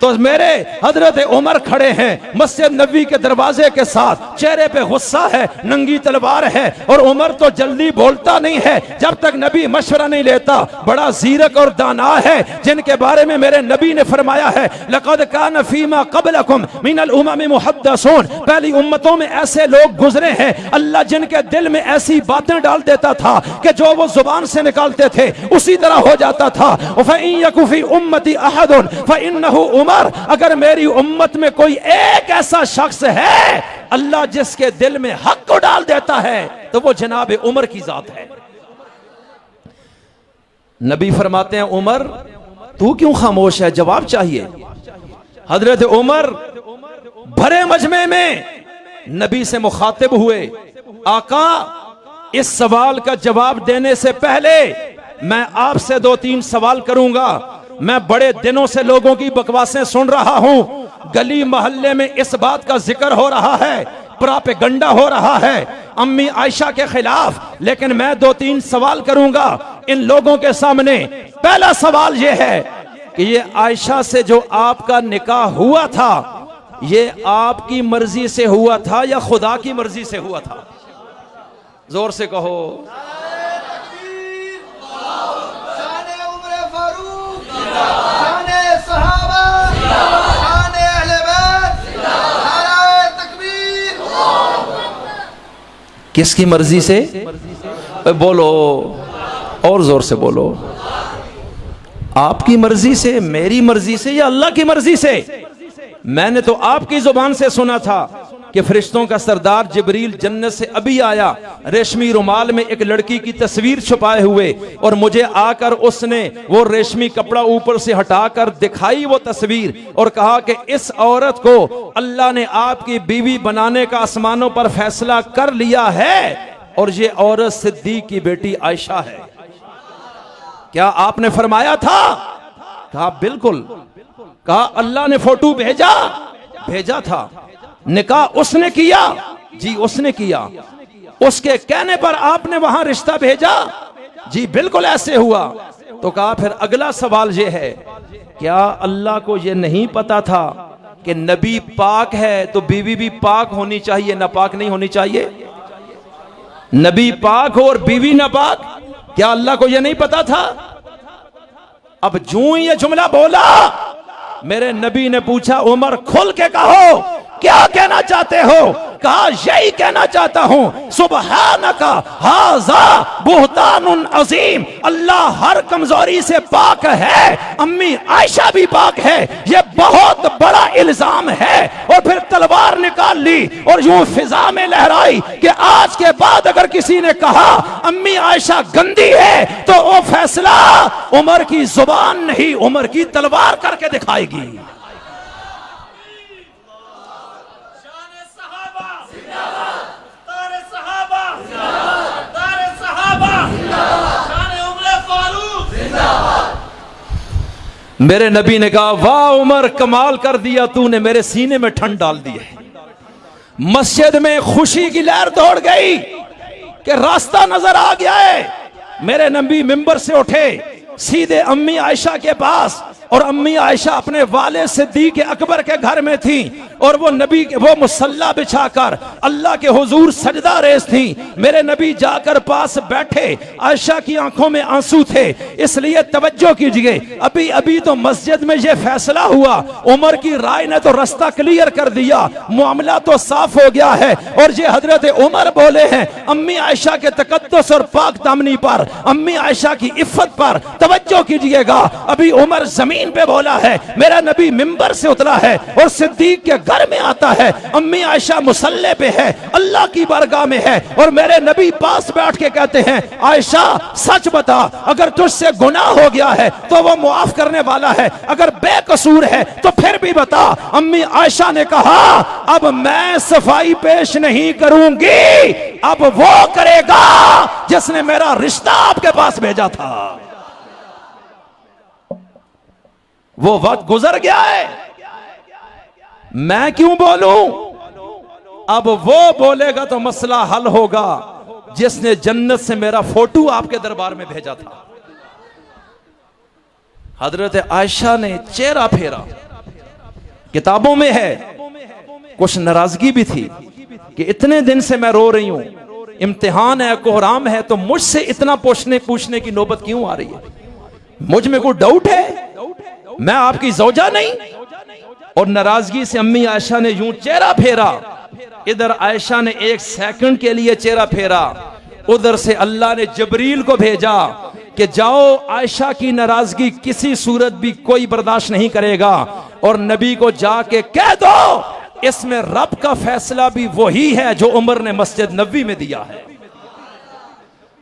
तो मेरे हजरत उमर खड़े हैं मस्जिद नबी के दरवाजे के साथ, चेहरे पे गुस्सा है, नंगी तलवार है, और उमर तो जल्दी बोलता नहीं है जब तक नबी मशवरा नहीं लेता। बड़ा जीरक और दाना है, जिनके बारे में मेरे नबी ने फरमाया है, लक़द कान फीमा क़ब्लकुम मिनल उमम मुहद्दसून, पहली उम्मतों में ऐसे लोग गुजरे हैं अल्लाह जिनके दिल में ऐसी बातें डाल देता था कि जो वो जुबान से निकालते थे उसी तरह हो जाता था। फ़इन यकु फ़ी उम्मती अहदुन फ़इन्नहु उमर, अगर मेरी उम्मत में कोई एक ऐसा शख्स है अल्लाह जिसके दिल में हक को डाल देता है तो वो जनाब उमर की जात है। नबी फरमाते हैं, उमर तू क्यों खामोश है, जवाब चाहिए। हजरत उमर भरे मजमे में नबी से मुखातिब हुए, आका इस सवाल का जवाब देने से पहले मैं आपसे 2-3 सवाल करूंगा। मैं बड़े दिनों से लोगों की बकवासें सुन रहा हूं, गली मोहल्ले में इस बात का जिक्र हो रहा है, प्रोपेगेंडा हो रहा है अम्मी आयशा के खिलाफ, लेकिन मैं 2-3 सवाल करूंगा इन लोगों के सामने। पहला सवाल यह है कि ये आयशा से जो आपका निकाह हुआ था, ये आपकी मर्जी से हुआ था या खुदा की मर्जी से हुआ था? जोर से कहो। किसकी मर्जी से? बोलो और जोर से बोलो। आपकी मर्जी से, मेरी मर्जी से या अल्लाह की मर्जी से? मैंने तो आपकी जुबान से सुना था कि फरिश्तों का सरदार जिब्रील जन्नत से अभी आया, रेशमी रुमाल में एक लड़की की तस्वीर छुपाए हुए, और मुझे आकर उसने वो रेशमी कपड़ा ऊपर से हटाकर दिखाई वो तस्वीर और कहा कि इस औरत को अल्लाह ने आपकी बीवी बनाने का आसमानों पर फैसला कर लिया है, और ये औरत सिद्दीक की बेटी आयशा है। क्या आपने फरमाया था? कहा बिल्कुल। कहा अल्लाह ने फोटो भेजा था। निकाह उसने किया? जी उसने किया। उसके कहने पर आपने वहां रिश्ता भेजा? जी बिल्कुल ऐसे हुआ। तो कहा फिर अगला सवाल यह है, क्या अल्लाह को यह नहीं पता था कि नबी पाक है तो बीवी भी पाक होनी चाहिए, नापाक नहीं होनी चाहिए? नबी पाक हो और बीवी नापाक, क्या अल्लाह को यह नहीं पता था? अब जूं ये जुमला बोला, मेरे नबी ने पूछा, उमर खुल के कहो, क्या कहना चाहते हो? कहा, यही कहना चाहता हूं, सुबहानका हाज़ा बुहतानुन अजीम, अल्लाह हर कमजोरी से पाक है, अम्मी आयशा भी पाक है, यह बहुत बड़ा इल्जाम है। और फिर तलवार निकाल ली और यूं फिजा में लहराई कि आज के बाद अगर किसी ने कहा अम्मी आयशा गंदी है तो वो फैसला उमर की जुबान नहीं, उमर की तलवार करके दिखाएगी। मेरे नबी ने कहा, वाह उमर, कमाल कर दिया तूने, मेरे सीने में ठंड डाल दी है। मस्जिद में खुशी की लहर दौड़ गई कि रास्ता नजर आ गया है। मेरे नबी मिंबर से उठे, सीधे अम्मी आयशा के पास, और अम्मी आयशा अपने वाले सिद्दीक अकबर के घर में थी, और वो नबी वो मुसल्ला बिछाकर अल्लाह के हुजूर सजदा रेज़ थी। मेरे नबी जाकर पास बैठे, आयशा की आंखों में आंसू थे। इसलिए तवज्जो कीजिए, अभी अभी तो मस्जिद में ये फैसला हुआ, उमर की राय ने तो रास्ता क्लियर कर दिया, मामला तो साफ हो गया है। और ये हजरत उमर बोले हैं अम्मी आयशा के तकद्दुस और पाक दामनी पर, अम्मी आयशा की इफ्फत पर तवज्जो कीजिएगा। अभी उमर जमीन पे बोला है, मेरा नबी मिंबर से उतरा है और सिद्दीक के घर में आता है, अम्मी आयशा मुसल्ले पे है, अल्लाह की बारगाह में है, और मेरे नबी पास बैठ के कहते हैं, आयशा सच बता, अगर तुझसे गुनाह हो गया है तो वो मुआफ करने वाला है, अगर बेकसूर है तो फिर भी बता। अम्मी आयशा ने कहा, अब मैं सफाई पेश नहीं करूंगी, अब वो करेगा जिसने मेरा रिश्ता आपके पास भेजा था। वो वक्त गुजर गया है, मैं क्यों बोलूं? अब वो बोलेगा तो मसला हल होगा जिसने जन्नत से मेरा फोटो आपके दरबार में भेजा था। हजरत आयशा ने चेहरा फेरा, किताबों में है, कुछ नाराजगी भी थी कि इतने दिन से मैं रो रही हूं, इम्तिहान है, कोहराम है, तो मुझसे इतना पूछने की नौबत क्यों आ रही है? मुझ में कोई डाउट है? मैं आपकी जौजा नहीं? और नाराजगी से अम्मी आयशा ने यूं चेहरा फेरा, इधर आयशा ने एक सेकंड के लिए चेहरा फेरा, उधर से अल्लाह ने जबरील को भेजा कि जाओ, आयशा की नाराजगी किसी सूरत भी कोई बर्दाश्त नहीं करेगा, और नबी को जाके कह दो इसमें रब का फैसला भी वही है जो उमर ने मस्जिद नबी में दिया है,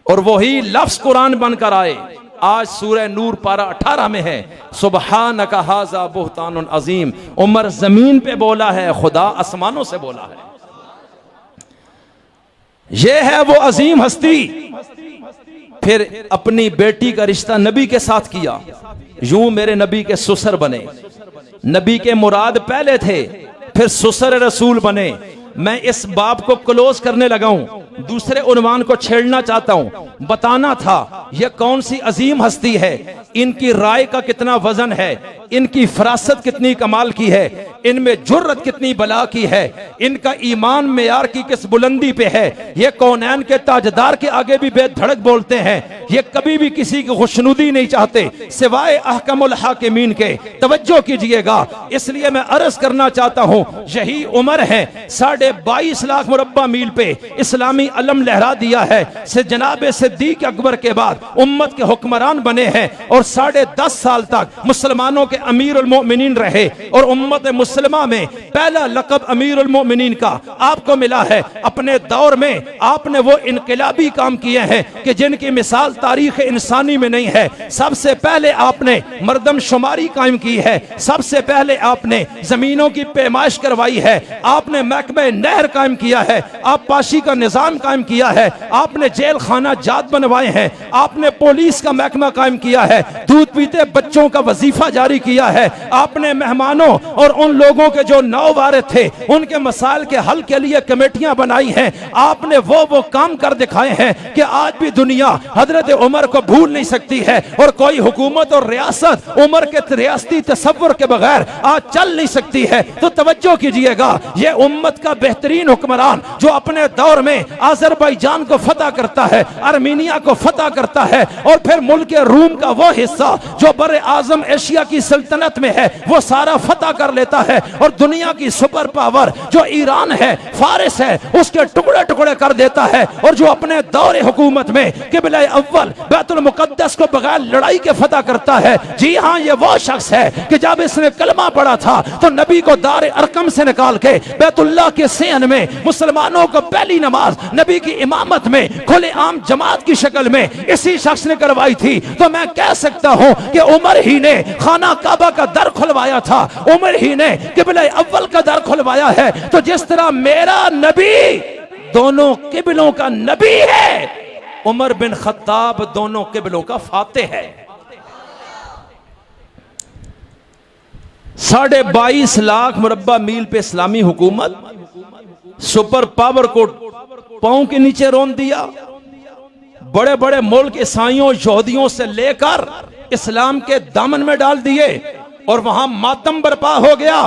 और वही लफ्ज कुरान बनकर आए। आज सूरह नूर पारा 18 में है, सुबहानका हाज़ा बुहतानुन अजीम, उमर जमीन पे बोला है, खुदा आसमानों से बोला है। यह है वो अजीम हस्ती। फिर अपनी बेटी का रिश्ता नबी के साथ किया, यूं मेरे नबी के ससुर बने। नबी के मुराद पहले थे, फिर ससुर रसूल बने। मैं इस बाब को क्लोज करने लगा हूं, दूसरे उन्वान को छेड़ना चाहता हूं, बताना था यह कौन सी अजीम हस्ती है, इनकी राय का कितना वजन है, इनकी फरासत कितनी कमाल की है, इनमें जुर्रत कितनी बला की है, इनका ईमान मेयार की किस बुलंदी पे है। ये कौनैन के ताजदार के आगे भी बेधड़क बोलते हैं, ये कभी भी किसी की खुशनुदी नहीं चाहते सिवाय अहकमुल हाकिमीन के। तवज्जो कीजिएगा, इसलिए मैं अर्ज करना चाहता हूं, यही उमर है 22.5 लाख मुरब्बा मील पे इस्लामी अलम लहरा दिया है। से जनाब सिद्दीक अकबर के बाद उम्मत के हुक्मरान बने हैं और 10.5 साल तक मुसलमानों के अमीर उल मोमिनीन रहे, और उम्मत मुस्लिमा में पहला लक़ब अमीर उल मोमिनीन का आपको मिला है। अपने दौर में आपने वो इनकलाबी काम किए हैं कि जिनकी मिसाल तारीख इंसानी में नहीं है। सबसे पहले आपने मर्दमशुमारी कायम की है, सबसे पहले आपने जमीनों की पैमाइश करवाई है, आपने महकमे नहर कायम किया है, आप पाशी का निजाम कायम किया है, आपने जेल खाना जात बनवाए हैं, आपने पुलिस का महकमा कायम किया है, दूध पीते बच्चों का वजीफा जारी किया है, आपने मेहमानों और उन लोगों के जो नौवारिद थे उनके मसाइल के हल के लिए कमेटियां बनाई हैं। आपने वो काम कर दिखाए हैं कि आज भी दुनिया हजरत उमर को भूल नहीं सकती है, और कोई हुकूमत और रियासत उमर के रियासती तसव्वुर के बगैर आज चल नहीं सकती है। तो तवज्जो कीजिएगा, ये उम्मत का बेहतरीन हुक्मरान जो अपने दौर में अजरबैजान को फतह करता है, आर्मीनिया को फतह करता है, और फिर मुल्क रूम का वो हिस्सा जो बर्रे आजम एशिया की सल्तनत में है वो सारा फतह कर लेता है, और दुनिया की सुपर पावर जो ईरान है, फारिस है, उसके टुकड़े टुकड़े कर देता है, और जो अपने दौरे हुकूमत में किबला अव्वल बैतुल मुकद्दस को बगैर लड़ाई के फतह करता है। जी हाँ, ये वो शख्स है कि जब इसने कलमा पढ़ा था तो नबी को दार अरकम से निकाल के बैतुल्लाह के सेन में मुसलमानों को पहली नमाज नबी की इमामत में खुले आम जमात की शक्ल में इसी शख्स ने करवाई थी। तो मैं कह सकता हूं कि उमर ही ने खाना काबा का दर खुलवाया था, उमर ही ने किबला अव्वल का दर खुलवाया है। तो जिस तरह मेरा नबी दोनों किबलों का नबी है, उमर बिन खत्ताब दोनों किबलों का फातिह है। 22.5 लाख मुरब्बा मील पे इस्लामी हुकूमत सुपर पावर को पांव के नीचे रोन दिया। बड़े बड़े मुल्क ईसाइयों यहूदियों से लेकर इस्लाम के दामन में डाल दिए, और वहां मातम बर्पा हो गया।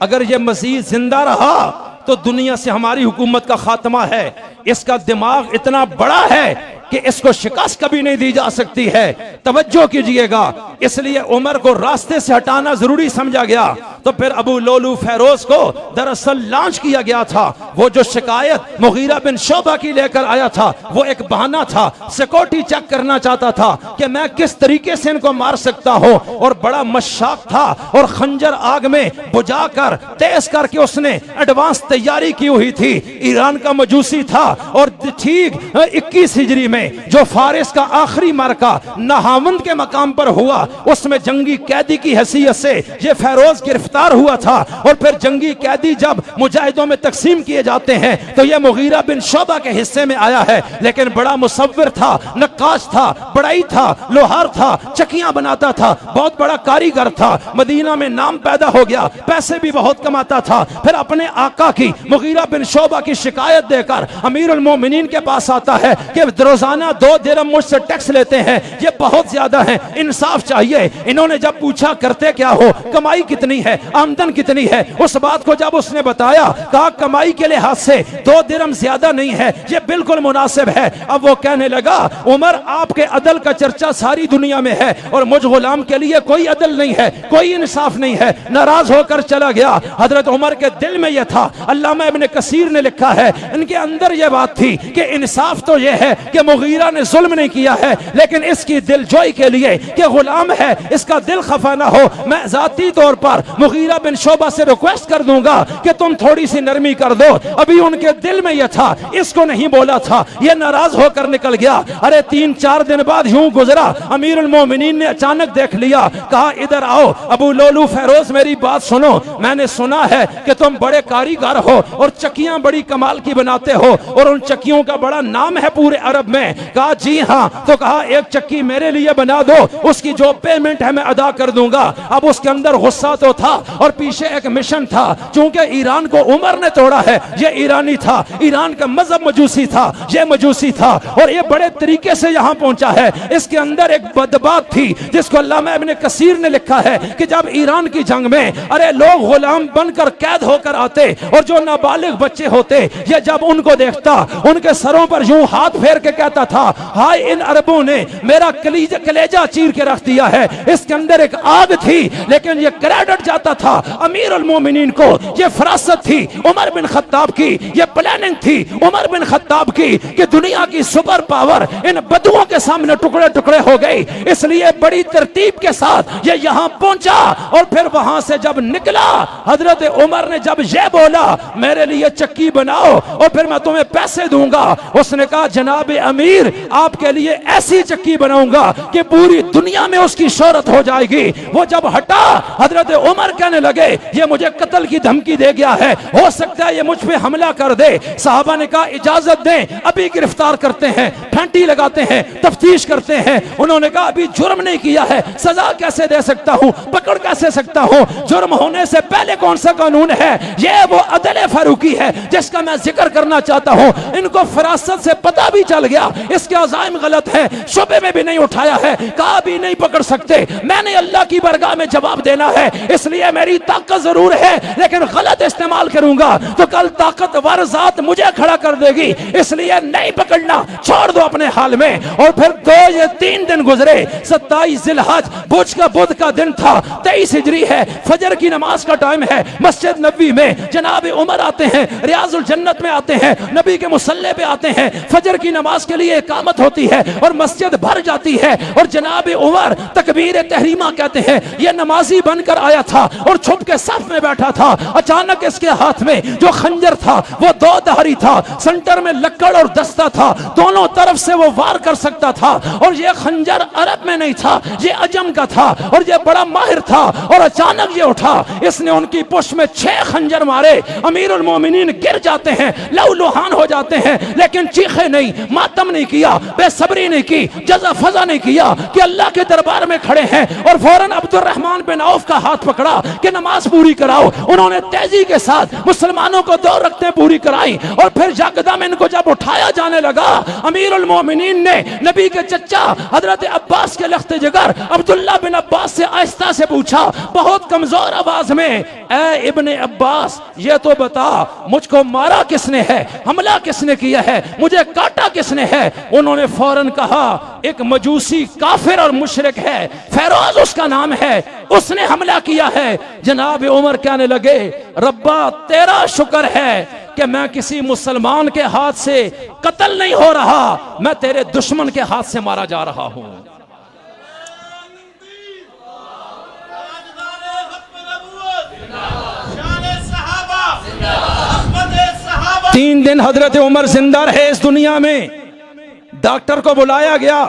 अगर यह मसीह जिंदा रहा तो दुनिया से हमारी हुकूमत का खात्मा है। इसका दिमाग इतना बड़ा है कि इसको शिकस्त कभी नहीं दी जा सकती है। तवज्जो कीजिएगा, इसलिए उमर को रास्ते से हटाना जरूरी समझा गया। तो फिर अबू लोलू फेरोज को दरअसल लॉन्च किया गया था। वो जो शिकायत मुगीरा बिन शोबा की लेकर आया था वो एक बहाना था, सिक्योरिटी चेक करना चाहता था कि मैं किस तरीके से इनको मार सकता हूं, और बड़ा मशाक था, और खंजर आग में बुझाकर तेज करके उसने एडवांस तैयारी की हुई थी। ईरान का मजूसी था, और ठीक 21 हिजरी में जो फारिस का आखिरी मार्का नहावंद के मकाम पर हुआ, उसमें जंगी कैदी की हैसियत से ये फेरोज गिरफ्तार हुआ था। और फिर जंगी कैदी जब मुजाहिदों में तकसीम किए जाते हैं तो ये मुगीरा बिन शोबा के हिस्से में आया है। लेकिन बड़ा मुसव्विर था, नक्काश था, बड़ाई था, लोहार था, चकियां बनाता था, बहुत बड़ा कारीगर था। मदीना में नाम पैदा हो गया, पैसे भी बहुत कमाता था। फिर अपने आका की मुगीरा बिन शोबा की शिकायत देकर अमीरुल मोमिनीन के पास आता है कि रोजाना 2 दिरहम मुझसे टैक्स लेते हैं, ये बहुत ज्यादा है, इंसाफ चाहिए। इन्होंने जब पूछा करते क्या हो, कमाई कितनी है, आमदन कितनी है, उस बात को जब उसने बताया, कहा कमाई के लिहाज से 2 दिरहम ज्यादा नहीं है, ये बिल्कुल मुनासिब है। अब वो कहने लगा, उमर आपके अदल का चर्चा सारी दुनिया में है, और मुझ गुलाम के लिए कोई अदल नहीं है, कोई इंसाफ नहीं है। नाराज होकर चला गया। हजरत उमर के दिल में यह था, अल्लामा इब्ने कसीर ने लिखा है, इनके अंदर यह बात थी कि इंसाफ तो यह है कि मुगीरा ने जुल्म नहीं किया है, लेकिन इसकी दिलजोई के लिए कि गुलाम है, इसका दिल खफा ना हो, मैं जाती तौर पर मुगीरा बिन शोबा से रिक्वेस्ट कर दूंगा कि तुम थोड़ी सी नरमी कर दो। अभी उनके दिल में यह था, इसको नहीं बोला था, यह नाराज होकर निकल गया। अरे 3-4 दिन बाद यूं गुजरा, अमीरुल मोमिनीन ने अचानक देख लिया, कहा इधर आओ अबू लोलू फेरोज, मेरी बात सुनो, मैंने सुना है कि तुम बड़े कारीगर हो और चक्कियां बड़ी कमाल की बनाते हो, और उन चक्कियों का बड़ा नाम है पूरे अरब में। कहा जी हाँ। तो कहा एक चक्की मेरे लिए बना दो, उसकी जो पेमेंट है मैं अदा कर दूंगा। अब उसके अंदर गुस्सा तो था, और पीछे एक मिशन था। चूंकि ईरान को उमर ने तोड़ा है, ये ईरानी था, ईरान का मजहब मजूसी था, ये मजूसी था, और ये बड़े तरीके से यहां पहुंचा है। इसके अंदर एक बदबात थी जिसको अल्लामा इब्ने कसीर ने लिखा है कि जब ईरान की जंग में अरे लोग गुलाम बनकर कैद होकर आते, और जो नाबालिग बच्चे होते, ये जब उनको देखता उनके सरों पर यूं हाथ फेर के कहता था, हाय इन अरबों ने मेरा कलेजा चीर के रख दिया है। इसके अंदर एक आग थी, लेकिन ये क्रेडिट जाता था अमीरुल मोमिनीन को। ये फरासत थी उमर बिन खत्ताब की, ये प्लानिंग थी उमर बिन खत्ताब की कि दुनिया की सुपर पावर इन बदुओं के सामने टुकड़े टुकड़े हो गई। इसलिए बड़ी तरतीब के साथ ये यहां पहुंचा, और फिर वहां से जब निकला, हजरत उमर ने जब ये बोला मेरे लिए चक्की बनाओ और फिर मैं तुम्हें पैसे दूंगा, उसने कहा जनाब अमीर आपके लिए ऐसी चक्की बनाऊंगा कि पूरी दुनिया में उसकी शोहरत हो जाएगी। वो जब हटा, हजरत उमर कहने लगे ये मुझे कत्ल की धमकी दे गया है, हो सकता है ये मुझ पे हमला कर दे। साहबा ने कहा इजाजत दें, अभी गिरफ्तार करते हैं, फैंटी लगाते हैं, तफ्तीश करते हैं। उन्होंने कहा अभी जुर्म नहीं किया है, सजा कैसे दे सकता हूं, पकड़ कैसे सकता हूं? जुर्म होने से पहले कौन सा कानून है? ये वो अदल फारूकी है जिसका मैं जिक्र करना चाहता हूं। इनको फरासत से पता भी चल गया इसके अज़ाइम गलत है, शुबे में भी नहीं उठाया है, कहा भी नहीं पकड़ सकते। मैंने अल्लाह की बरगाह में जवाब देना है, इसलिए मेरी ताकत जरूर है लेकिन गलत इस्तेमाल करूंगा तो कल ताकतवर जात मुझे खड़ा कर देगी, इसलिए नहीं पकड़ना, छोड़ दो अपने हाल में। और फिर 3 दिन गुजरे। 27 जिलहज बुध का दिन था, 23 हिजरी है, फजर की नमाज का टाइम है। मस्जिद नबी में जनाब उमर आते हैं, रियाजुल जन्नत में आते हैं, नबी के मुसल्ले पे आते हैं। फजर की नमाज के लिए इकामत होती है और मस्जिद भर जाती है और जनाब उमर तकबीर तहरीमा कहते हैं। यह नमाजी बनकर आया था और छुप के सफ में बैठा था। अचानक इसके हाथ में जो खंजर था वो 2 धारी था, सेंटर में लक्कड़ और दस्ता था, दोनों तरफ से वो वार कर सकता था। और ये खंजर अरब में नहीं था, ये अजम का था और ये बड़ा माहिर था। और अचानक ये उठा, इसने उनकी पुष्ट में 6 खंजर मारे। अमीरुल मोमिनीन गिर जाते हैं, लहूलुहान हो जाते हैं, लेकिन चीखे नहीं, मातम नहीं किया, बेसब्री नहीं की, जज़ा फज़ा नहीं किया कि अल्लाह के दरबार में खड़े हैं। और फौरन अब्दुर्रहमान बिन औफ का हाथ पकड़ा कि नमाज पूरी कराओ। उन्होंने तेजी के साथ मुसलमानों को 2 रकतें पूरी कराई और फिर यकदम इनको जब उठाया जाने लगा, अमीरुल मोमिनीन ने नबी के चचा हजरत अब्बास के लख्त जिगर अब्दुल्ला बिन अब्बास से आहिस्ता से पूछा, बहुत कमजोर आवाज में, ए इब्ने अब्बास ये तो बता मुझको मारा किसने है, हमला किसने किया है, मुझे काटा किसने है? उन्होंने फौरन कहा एक मजूसी काफिर और मुशरिक है, फेरोज उसका नाम है, उसने हमला किया है। जनाब उमर कहने लगे रब्बा तेरा शुक्र है कि मैं किसी मुसलमान के हाथ से कत्ल नहीं हो रहा, मैं तेरे दुश्मन के हाथ से मारा जा रहा हूं। 3 दिन हजरत उमर जिंदा रहे इस दुनिया में। डॉक्टर को बुलाया गया,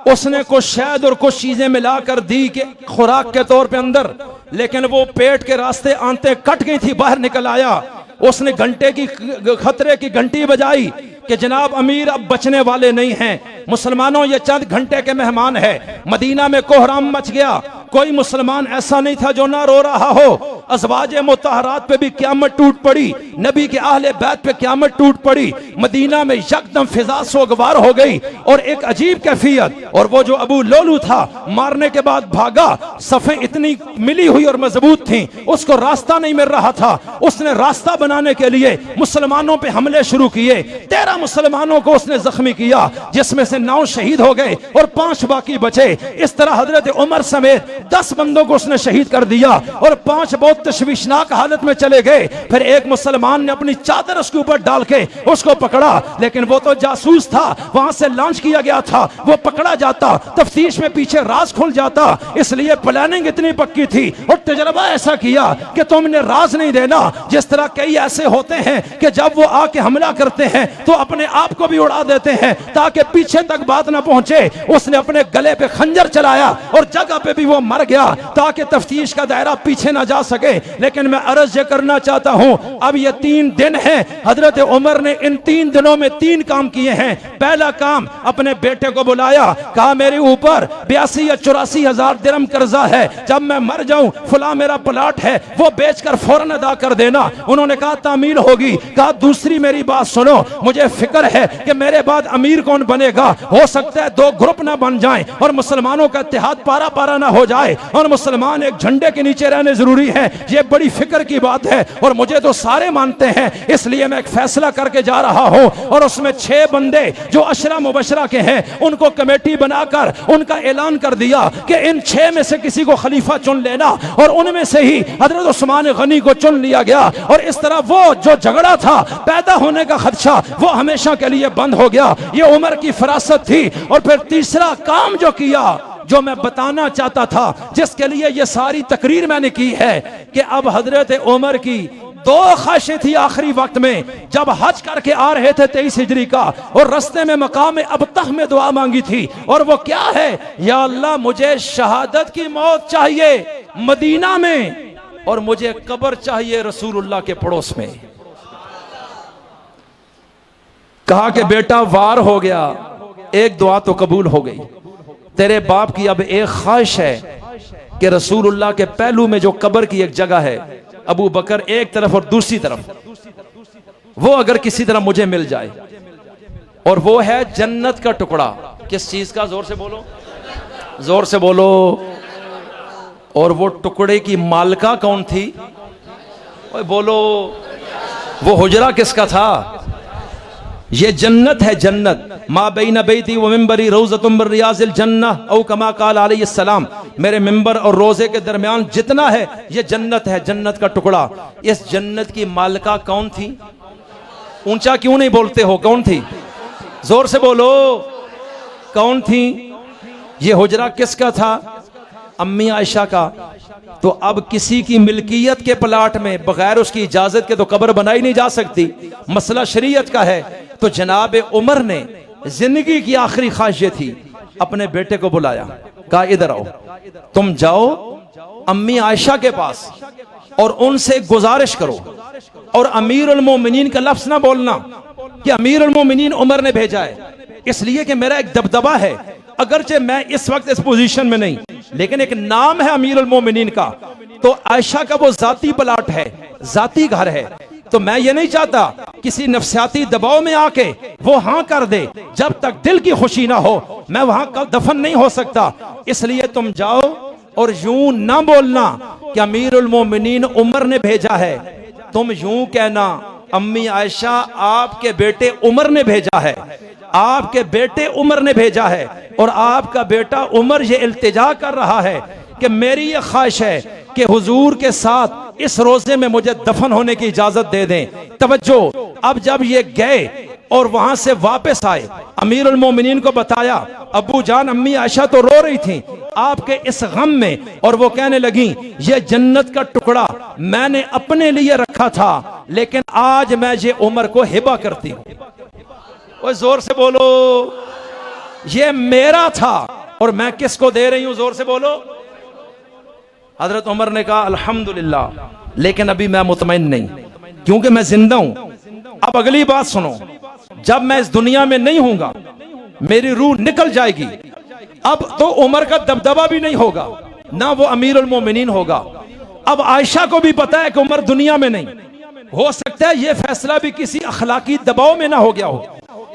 उसने कुछ शहद और कुछ चीजें मिलाकर दी कि खुराक के तौर पे अंदर, लेकिन वो पेट के रास्ते आंतें कट गई थी, बाहर निकल आया। उसने घंटे की खतरे की घंटी बजाई कि जनाब अमीर अब बचने वाले नहीं हैं। मुसलमानों ये चंद घंटे के मेहमान है। मदीना में कोहराम मच गया, कोई मुसलमान ऐसा नहीं था जो ना रो रहा हो। अज़वाज मुतहरात पे भी क़यामत टूट पड़ी, नबी के अहले बैत पे क़यामत टूट पड़ी। मदीना में यकदम फिजा सोगवार हो गई और एक अजीब कैफियत। और वो जो अबू लोलू था मारने के बाद भागा, सफ़ें इतनी मिली हुई और मजबूत थी, उसको रास्ता नहीं मिल रहा था। उसने रास्ता बनाने के लिए मुसलमानों पे हमले शुरू किए। 13 मुसलमानों को उसने जख्मी किया, जिसमें से 9 शहीद हो गए और 5 बाकी बचे। इस तरह हजरत उमर समेत 10 बंदों को उसने शहीद कर दिया और 5 बहुत तशवीशनाक हालत में चले गए। फिर एक मुसलमान ने अपनी चादर उसके ऊपर डाल के उसको पकड़ा, लेकिन वो तो जासूस था, वहां से लॉन्च किया गया था। वो पकड़ा जाता, तफ्तीश में पीछे राज खुल जाता। इसलिए प्लानिंग इतनी पक्की थी और तजर्बा ऐसा किया कि तुमने राज नहीं देना। जिस तरह कई ऐसे होते हैं कि जब वो आके हमला करते हैं तो अपने आप को भी उड़ा देते हैं ताकि पीछे तक बात ना पहुंचे। उसने अपने गले पे खंजर चलाया और जगह पे भी वो मर गया ताकि तफ्तीश का दायरा पीछे ना जा सके। लेकिन मैं अर्ज ये करना चाहता हूं, अब ये 3 दिन हैं, हजरत उमर ने इन 3 दिनों में 3 काम किए हैं। पहला काम, अपने बेटे को बुलाया, कहा मेरे ऊपर 82 या 84 हजार दिरहम कर्जा है, जब मैं मर जाऊं फला मेरा प्लाट है वो बेचकर फौरन अदा कर देना। उन्होंने कहा तामील होगी। कहा दूसरी मेरी बात सुनो, मुझे फिक्र है कि मेरे बाद अमीर कौन बनेगा, हो सकता है 2 ग्रुप ना बन जाएं और मुसलमानों का इत्तेहाद पारा पारा ना हो जाए और मुसलमान एक झंडे के नीचे रहने जरूरी है। ये बड़ी फिक्र की बात है और मुझे तो सारे मानते हैं, इसलिए मैं एक फैसला करके जा रहा हूं। और उसमें 6 बंदे जो अशरा मुबशरा के हैं उनको कमेटी बनाकर उनका ऐलान कर दिया कि इन 6 में से किसी को खलीफा चुन लेना, और उनमें से ही हजरत उस्मान गनी को चुन लिया गया। और इस तरह वो जो झगड़ा था, पैदा होने का खदशा, वो हमेशा के लिए बंद हो गया। ये उमर की फरासत थी। और फिर तीसरा काम जो किया, जो मैं बताना चाहता था, जिसके लिए ये सारी तकरीर मैंने की है, कि अब हजरत उमर की दो ख्वाहिशें थी आखिरी वक्त में, जब हज करके आ रहे थे 23 हिजरी का, और रास्ते में मकाम अबतह में दुआ मांगी थी, और वो क्या है? या अल्लाह मुझे शहादत की मौत चाहिए मदीना में, और मुझे कब्र चाहिए रसूलुल्लाह के पड़ोस में। कहा कि बेटा वार हो गया, एक दुआ तो कबूल हो गई, तेरे बाप की अब एक ख्वाहिश है कि रसूलुल्लाह के पहलू में जो कब्र की एक जगह है, अबू बकर एक तरफ और दूसरी तरफ, वो अगर किसी तरह मुझे मिल जाए, और वो है जन्नत का टुकड़ा। किस चीज का? जोर से बोलो, जोर से बोलो। और वो टुकड़े की मालिका कौन थी? ओए बोलो। वो हुजरा किसका था? ये जन्नत है, जन्नत। मा बैन बैती व मिंबरी रौज़तुम मिन रियाज़िल जन्नह औ कमा क़ाल अलैहिस्सलाम, मेरे मिंबर और रोजे के दरमियान जितना है ये जन्नत है, जन्नत का टुकड़ा। इस जन्नत की मालिका कौन थी? ऊंचा क्यों नहीं बोलते हो? कौन थी? जोर से बोलो, कौन थी? ये हुजरा किसका था? अम्मी आयशा का। तो अब किसी की मिल्कियत के प्लाट में बगैर उसकी इजाजत के तो कब्र बनाई नहीं जा सकती, मसला शरीयत का है। तो जनाब उमर ने जिंदगी की आखिरी ख्वाहिश ये थी, अपने बेटे को बुलाया, कहा इधर आओ, तुम जाओ अम्मी आयशा के पास और उनसे गुजारिश करो, और अमीरुल मोमिनीन का लफ्ज ना बोलना कि अमीरुल मोमिनीन उमर ने भेजा है, इसलिए कि मेरा एक दबदबा है, अगरचे मैं इस वक्त इस पोजीशन में नहीं, लेकिन एक नाम है अमीरुल मोमिनीन का। तो आयशा का वो जाती प्लाट है, जाती घर है। तो मैं ये नहीं चाहता किसी नफ्सियाती दबाव में आके वो हाँ कर दे, जब तक दिल की खुशी ना हो मैं वहां का दफन नहीं हो सकता। इसलिए तुम जाओ और यूं ना बोलना कि अमीरुल मोमिनीन उमर ने भेजा है, तुम यूं कहना अम्मी आयशा आपके बेटे उमर ने भेजा है, आपके बेटे उमर ने भेजा है, और आपका बेटा उमर ये इल्तिजा कर रहा है कि मेरी ये ख्वाहिश है कि हुजूर के साथ इस रोजे में मुझे दफन होने की इजाजत दे दें। तवज्जो, अब जब ये गए और वहां से वापस आए, अमीरुल मोमिनीन को बताया, अबू जान अम्मी आयशा तो रो रही थी आपके इस गम में, और वो कहने लगी ये जन्नत का टुकड़ा मैंने अपने लिए रखा था, लेकिन आज मैं ये उमर को हिबा करती हूँ। और जोर से बोलो, ये मेरा था और मैं किसको दे रही हूं? जोर से बोलो। हजरत उमर ने कहा अल्हम्दुलिल्लाह, लेकिन अभी मैं मुतमईन नहीं, क्योंकि मैं जिंदा हूं। अब अगली बात सुनो, जब मैं इस दुनिया में नहीं हूंगा मेरी रूह निकल जाएगी, अब तो उमर का दबदबा भी नहीं होगा, ना वो अमीरुल मोमिनीन होगा। अब आयशा को भी पता है कि उमर दुनिया में नहीं, हो सकता है ये फैसला भी किसी अखलाकी दबाव में ना हो गया हो,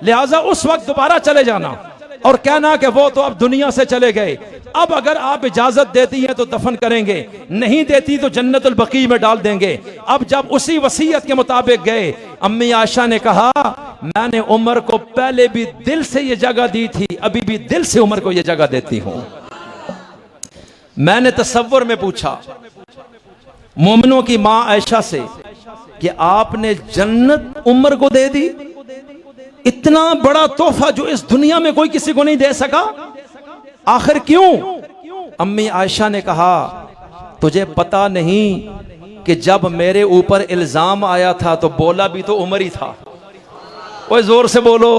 लिहाजा उस वक्त दोबारा चले जाना और कहना कि वो तो अब दुनिया से चले गए, अब अगर आप इजाजत देती हैं तो दफन करेंगे, नहीं देती तो जन्नतुल बकी में डाल देंगे। अब जब उसी वसीयत के मुताबिक गए, अम्मी आयशा ने कहा मैंने उमर को पहले भी दिल से ये जगह दी थी, अभी भी दिल से उमर को ये जगह देती हूं। मैंने तसव्वुर में पूछा मोमिनों की मां आयशा से कि आपने जन्नत उमर को दे दी, इतना बड़ा तोहफा जो इस दुनिया में कोई किसी को नहीं दे सका, आखिर क्यों? अम्मी आयशा ने कहा तुझे पता नहीं कि जब मेरे ऊपर इल्जाम आया था तो बोला भी तो उमर ही था। ओए जोर से बोलो।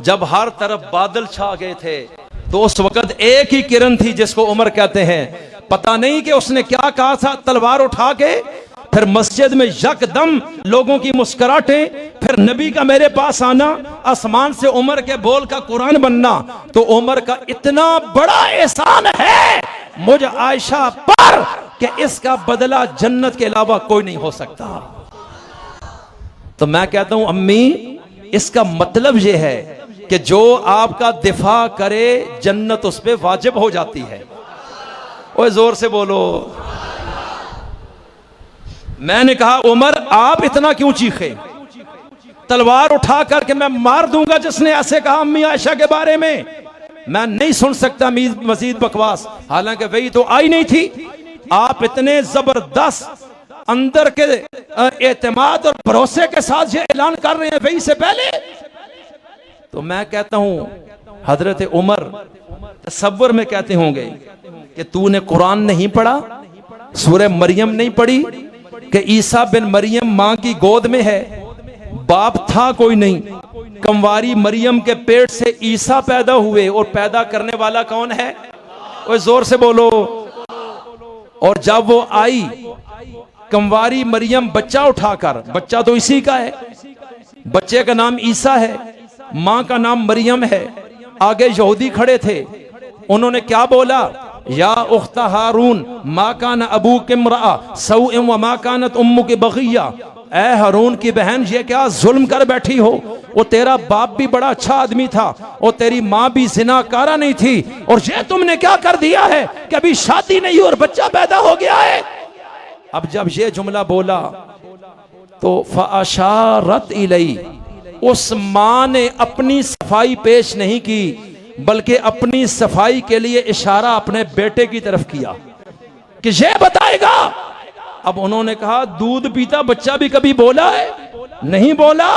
जब हर तरफ बादल छा गए थे तो उस वक्त एक ही किरण थी जिसको उमर कहते हैं। पता नहीं कि उसने क्या कहा था, तलवार उठा के फिर मस्जिद में यकदम लोगों की मुस्कुराहटें, फिर नबी का मेरे पास आना, आसमान से उमर के बोल का कुरान बनना। तो उमर का इतना बड़ा एहसान है मुझ आयशा पर कि इसका बदला जन्नत के अलावा कोई नहीं हो सकता। तो मैं कहता हूं अम्मी, इसका मतलब यह है कि जो आपका दिफा करे जन्नत उस पर वाजिब हो जाती है। ओए जोर से बोलो। मैंने कहा उमर आप इतना क्यों चीखे, तलवार उठा करके मैं मार दूंगा जिसने ऐसे कहा अम्मी आयशा के बारे में। मैं नहीं सुन सकता मजीद बकवास, हालांकि वही तो आई नहीं थी। आप इतने जबरदस्त अंदर के एतमाद और भरोसे के साथ ये ऐलान कर रहे हैं वही से पहले। तो मैं कहता हूं हजरत उमर तसव्वुर में कहते होंगे कि तूने कुरान नहीं पढ़ा, सूरह मरियम नहीं पढ़ी, कि ईसा बिन मरियम मां की गोद में है, बाप था कोई नहीं, कंवारी मरियम के पेट से ईसा पैदा हुए, और पैदा करने वाला कौन है? ओए जोर से बोलो। और जब वो आई कंवारी मरियम बच्चा उठाकर, बच्चा तो इसी का है, बच्चे का नाम ईसा है, मां का नाम मरियम है। आगे यहूदी खड़े थे, उन्होंने क्या बोला? या उख्ता हारून मा कान अबू किमरा सऊ व मा कानत उम्मु के बगिया। ए हारून की बहन, ये क्या जुल्म कर बैठी हो? वो तेरा बाप भी बड़ा अच्छा आदमी था, और तेरी माँ भी जिनाकारा नहीं थी, और ये तुमने क्या कर दिया है कि अभी शादी नहीं और बच्चा पैदा हो गया है। अब जब ये जुमला बोला तो फ़अशारत इलई, उस माँ ने अपनी सफाई पेश नहीं की, बल्कि अपनी सफाई के लिए इशारा अपने बेटे की तरफ किया कि ये बताएगा। अब उन्होंने कहा दूध पीता बच्चा भी कभी बोला है? नहीं बोला,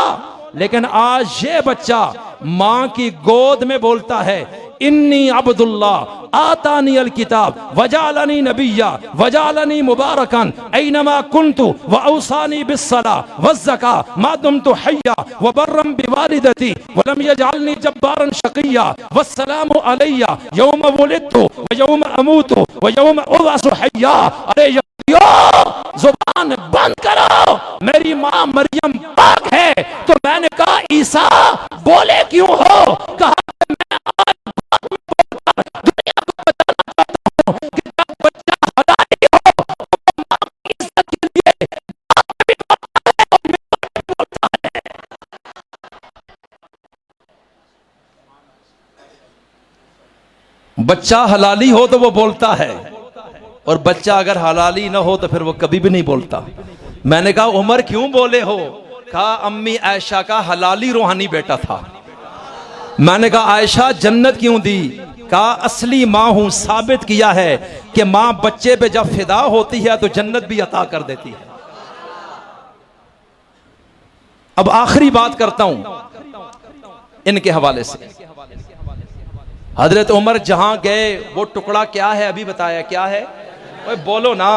लेकिन आज ये बच्चा मां की गोद में बोलता है, इन्नी अब्दुल्लाह आतानी अल किताब वजालनी नबिया वजालनी मुबारकन ऐनमा कुन्तु व औसानी बिस्सला वज़्ज़का मा दुमतु हय्या व बर्रम बिवालिदती व लम यजअलनी जब्बारन शक़िया वस्सलामु अलैया यौम वुलिदतु व यौम अमूतु व यौम उबअसु हय्या। अरे जुबान बंद करो, मेरी मां मरियम पाक है। तो मैंने कहा ईसा बोले क्यों हो? कहा मैं आज दुनिया को बताना चाहता हूं कि जब बच्चा हलाल हो तो मां की इज्जत के लिए भी बोलता है। बच्चा हलाली हो तो वो बोलता है, और बच्चा अगर हलाली ना हो तो फिर वो कभी भी नहीं बोलता। मैंने कहा उमर क्यों बोले हो? कहा अम्मी आयशा का हलाली रूहानी बेटा था। मैंने कहा आयशा जन्नत क्यों दी? कहा असली मां हूं, साबित किया है कि मां बच्चे पे जब फिदा होती है तो जन्नत भी अता कर देती है। अब आखिरी बात करता हूं इनके हवाले से। हजरत उमर जहां गए वो टुकड़ा क्या है अभी बताया, क्या है? ओए बोलो ना।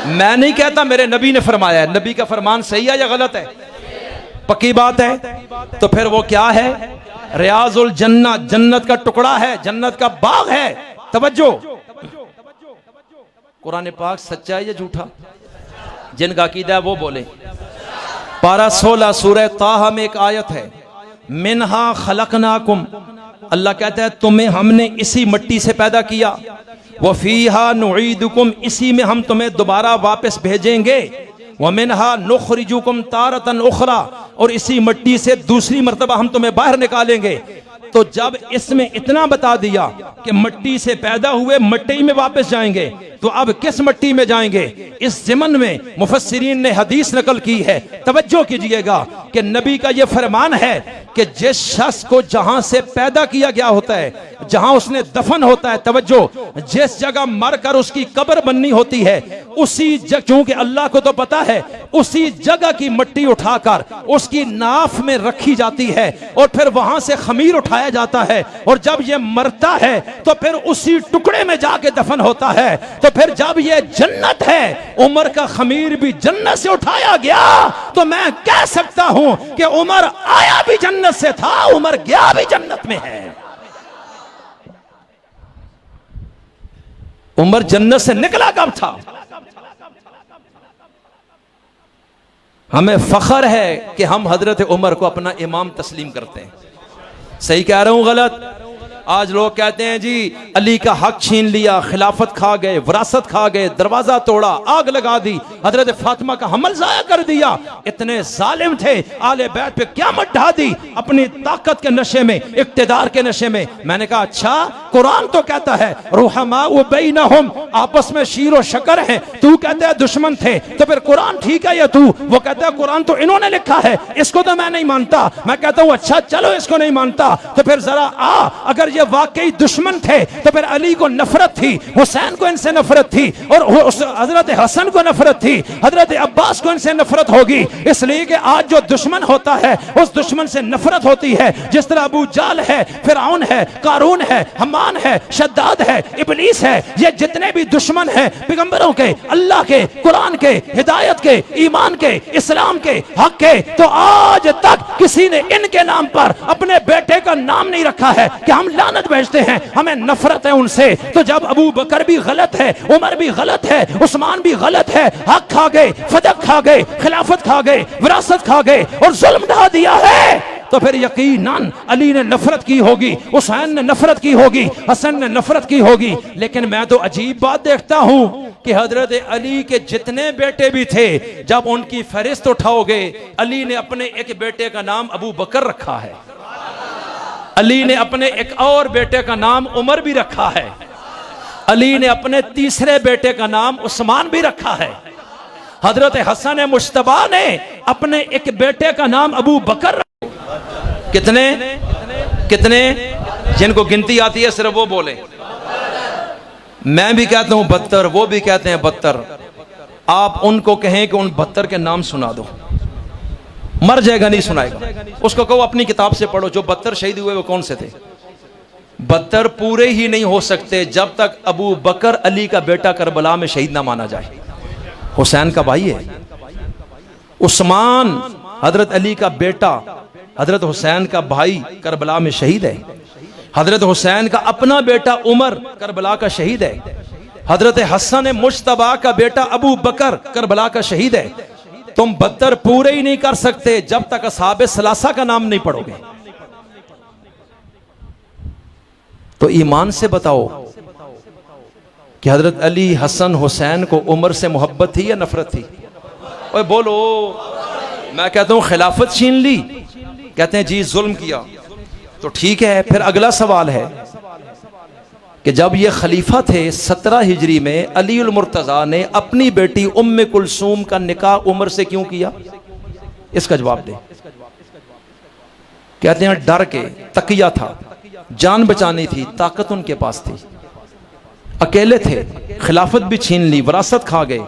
मैं नहीं कहता मेरे नबी ने फरमाया है, नबी का फरमान सही है या गलत है? पक्की बात है। तो फिर वो क्या है? रियाजुल जन्नत, जन्नत का टुकड़ा है, जन्नत का बाग है। तवज्जो, कुरान पाक सच्चा है या झूठा? जिनका अकीदा है वो बोले। पारा 16 सूरह ताहा में एक आयत है, मिनहा खलकनाकुम, अल्लाह कहता है तुम्हें हमने इसी मिट्टी से पैदा किया, वफीहा नुईदुकुम, इसी में हम तुम्हें दोबारा वापस भेजेंगे, वमिनहा नुखरिजुकुम तारतन उखरा, और इसी मिट्टी से दूसरी मर्तबा हम तुम्हें बाहर निकालेंगे। तो जब इसमें इतना बता दिया कि मिट्टी से पैदा हुए मिट्टी में वापस जाएंगे, तो अब किस मिट्टी में जाएंगे? इस ज़मन में मुफस्सिरीन ने हदीस नकल की है, तवज्जो कीजिएगा कि नबी का यह फरमान है कि जिस शख्स को जहां से पैदा किया गया होता है, जहां उसने दफन होता है, तवज्जो, जिस जगह मरकर उसकी कब्र बननी होती है, उसी जगह, क्योंकि अल्लाह को तो पता है, उसी जगह की मिट्टी उठाकर उसकी नाफ में रखी जाती है, और फिर वहां से खमीर उठाया जाता है, और जब ये मरता है तो फिर उसी टुकड़े में जाके दफन होता है। तो फिर जब ये जन्नत है, उमर का खमीर भी जन्नत से उठाया गया, तो मैं कह सकता हूं कि उमर आया भी जन्नत से था, उमर गया भी जन्नत में है। उमर जन्नत से निकला कब था? हमें फख्र है कि हम हजरत उमर को अपना इमाम तस्लीम करते हैं। सही कह रहा हूं गलत? आज लोग कहते हैं जी अली का हक छीन लिया, खिलाफत खा गए, विरासत खा गए, दरवाजा तोड़ा, आग लगा दी, हजरत फातिमा का हमल जाया कर दिया, इतने जालिम थे, आले बैत पे क़यामत ढा दी अपनी ताकत के नशे में, इक्तिदार के नशे में। मैंने कहा अच्छा, कुरान तो कहता है रुहमाउ बैनहुम, आपस में शीर और शकर है, तू कहता है दुश्मन थे, तो फिर कुरान ठीक है या तू? वो कहता है कुरान तो इन्होंने लिखा है, इसको तो मैं नहीं मानता। मैं कहता हूं अच्छा चलो इसको नहीं मानता, तो फिर जरा अगर ये वाकई दुश्मन थे तो फिर अली को नफरत थी, हुसैन को इनसे नफरत थी, और हजरत हसन को नफरत थी, हजरत अब्बास को इनसे नफरत होगी। इसलिए कि आज जो दुश्मन होता है उस दुश्मन से नफरत होती है। जिस तरह अबू जाल है, फिरौन है, कारून है, हमान है, शद्दाद है, इब्लीस है, ये जितने भी दुश्मन हैं पैगंबरों के, अल्लाह के, कुरान के, हिदायत के, ईमान के, इस्लाम के, हक के, तो आज तक किसी ने इनके नाम पर अपने बेटे का नाम नहीं रखा है कि हम लानत भेजते हैं, हमें नफरत है उनसे। तो जब अबू बकर भी गलत है, उमर भी गलत है, उस्मान भी गलत है, हक खा गए, फदक खा गए, खिलाफत खा गए, विरासत खा गए और जुल्म ढा दिया है, तो फिर यकीनन अली ने नफरत की होगी, हुसैन ने नफरत की होगी, हसन ने नफरत की होगी। लेकिन मैं तो अजीब बात देखता हूं कि हजरत अली के जितने बेटे भी थे, जब उनकी फहरिस्त उठाओगे, अली ने अपने एक बेटे का नाम अबू बकर रखा है, अली ने अपने एक और बेटे का नाम उमर भी रखा है, अली ने अपने तीसरे बेटे का नाम उस्मान भी रखा है, हजरत हसन मुश्तबा ने अपने एक बेटे का नाम अबू बकर। कितने कितने जिनको गिनती आती है सिर्फ वो बोले। मैं भी कहता हूं 72, वो भी कहते हैं 72। आप उनको कहें कि उन 72 के नाम सुना दो, मर जाएगा नहीं सुनाएगा। उसको कहो अपनी किताब से पढ़ो जो 72 शहीद हुए वो कौन से थे। 72 पूरे ही नहीं हो सकते जब तक अबू बकर अली का बेटा करबला में शहीद ना माना जाए। हुसैन का भाई है, उस्मान हजरत अली का बेटा, हजरत हुसैन का भाई करबला में शहीद है, हजरत हुसैन का अपना बेटा उमर करबला का शहीद है, हजरत हसन मुश्तबा का बेटा अबू बकर करबला का शहीद है। तुम 72 पूरे ही नहीं कर सकते जब तक असहाबे सलासा का नाम नहीं पढ़ोगे। तो ईमान से बताओ कि हजरत अली, हसन, हुसैन को उमर से मोहब्बत थी या नफरत थी? ओए बोलो। मैं कहता हूं खिलाफत छीन ली, कहते हैं जी जुल्म किया, तो ठीक है। फिर अगला सवाल है कि जब ये खलीफा थे 17 हिजरी में अली उल मुर्तजा ने अपनी बेटी उम्मे कुलसूम का निकाह उमर से क्यों किया? इसका जवाब दे। कहते हैं डर के, तकिया था, जान बचानी थी, ताकत उनके पास थी, अकेले थे, खिलाफत भी छीन ली, विरासत खा गए।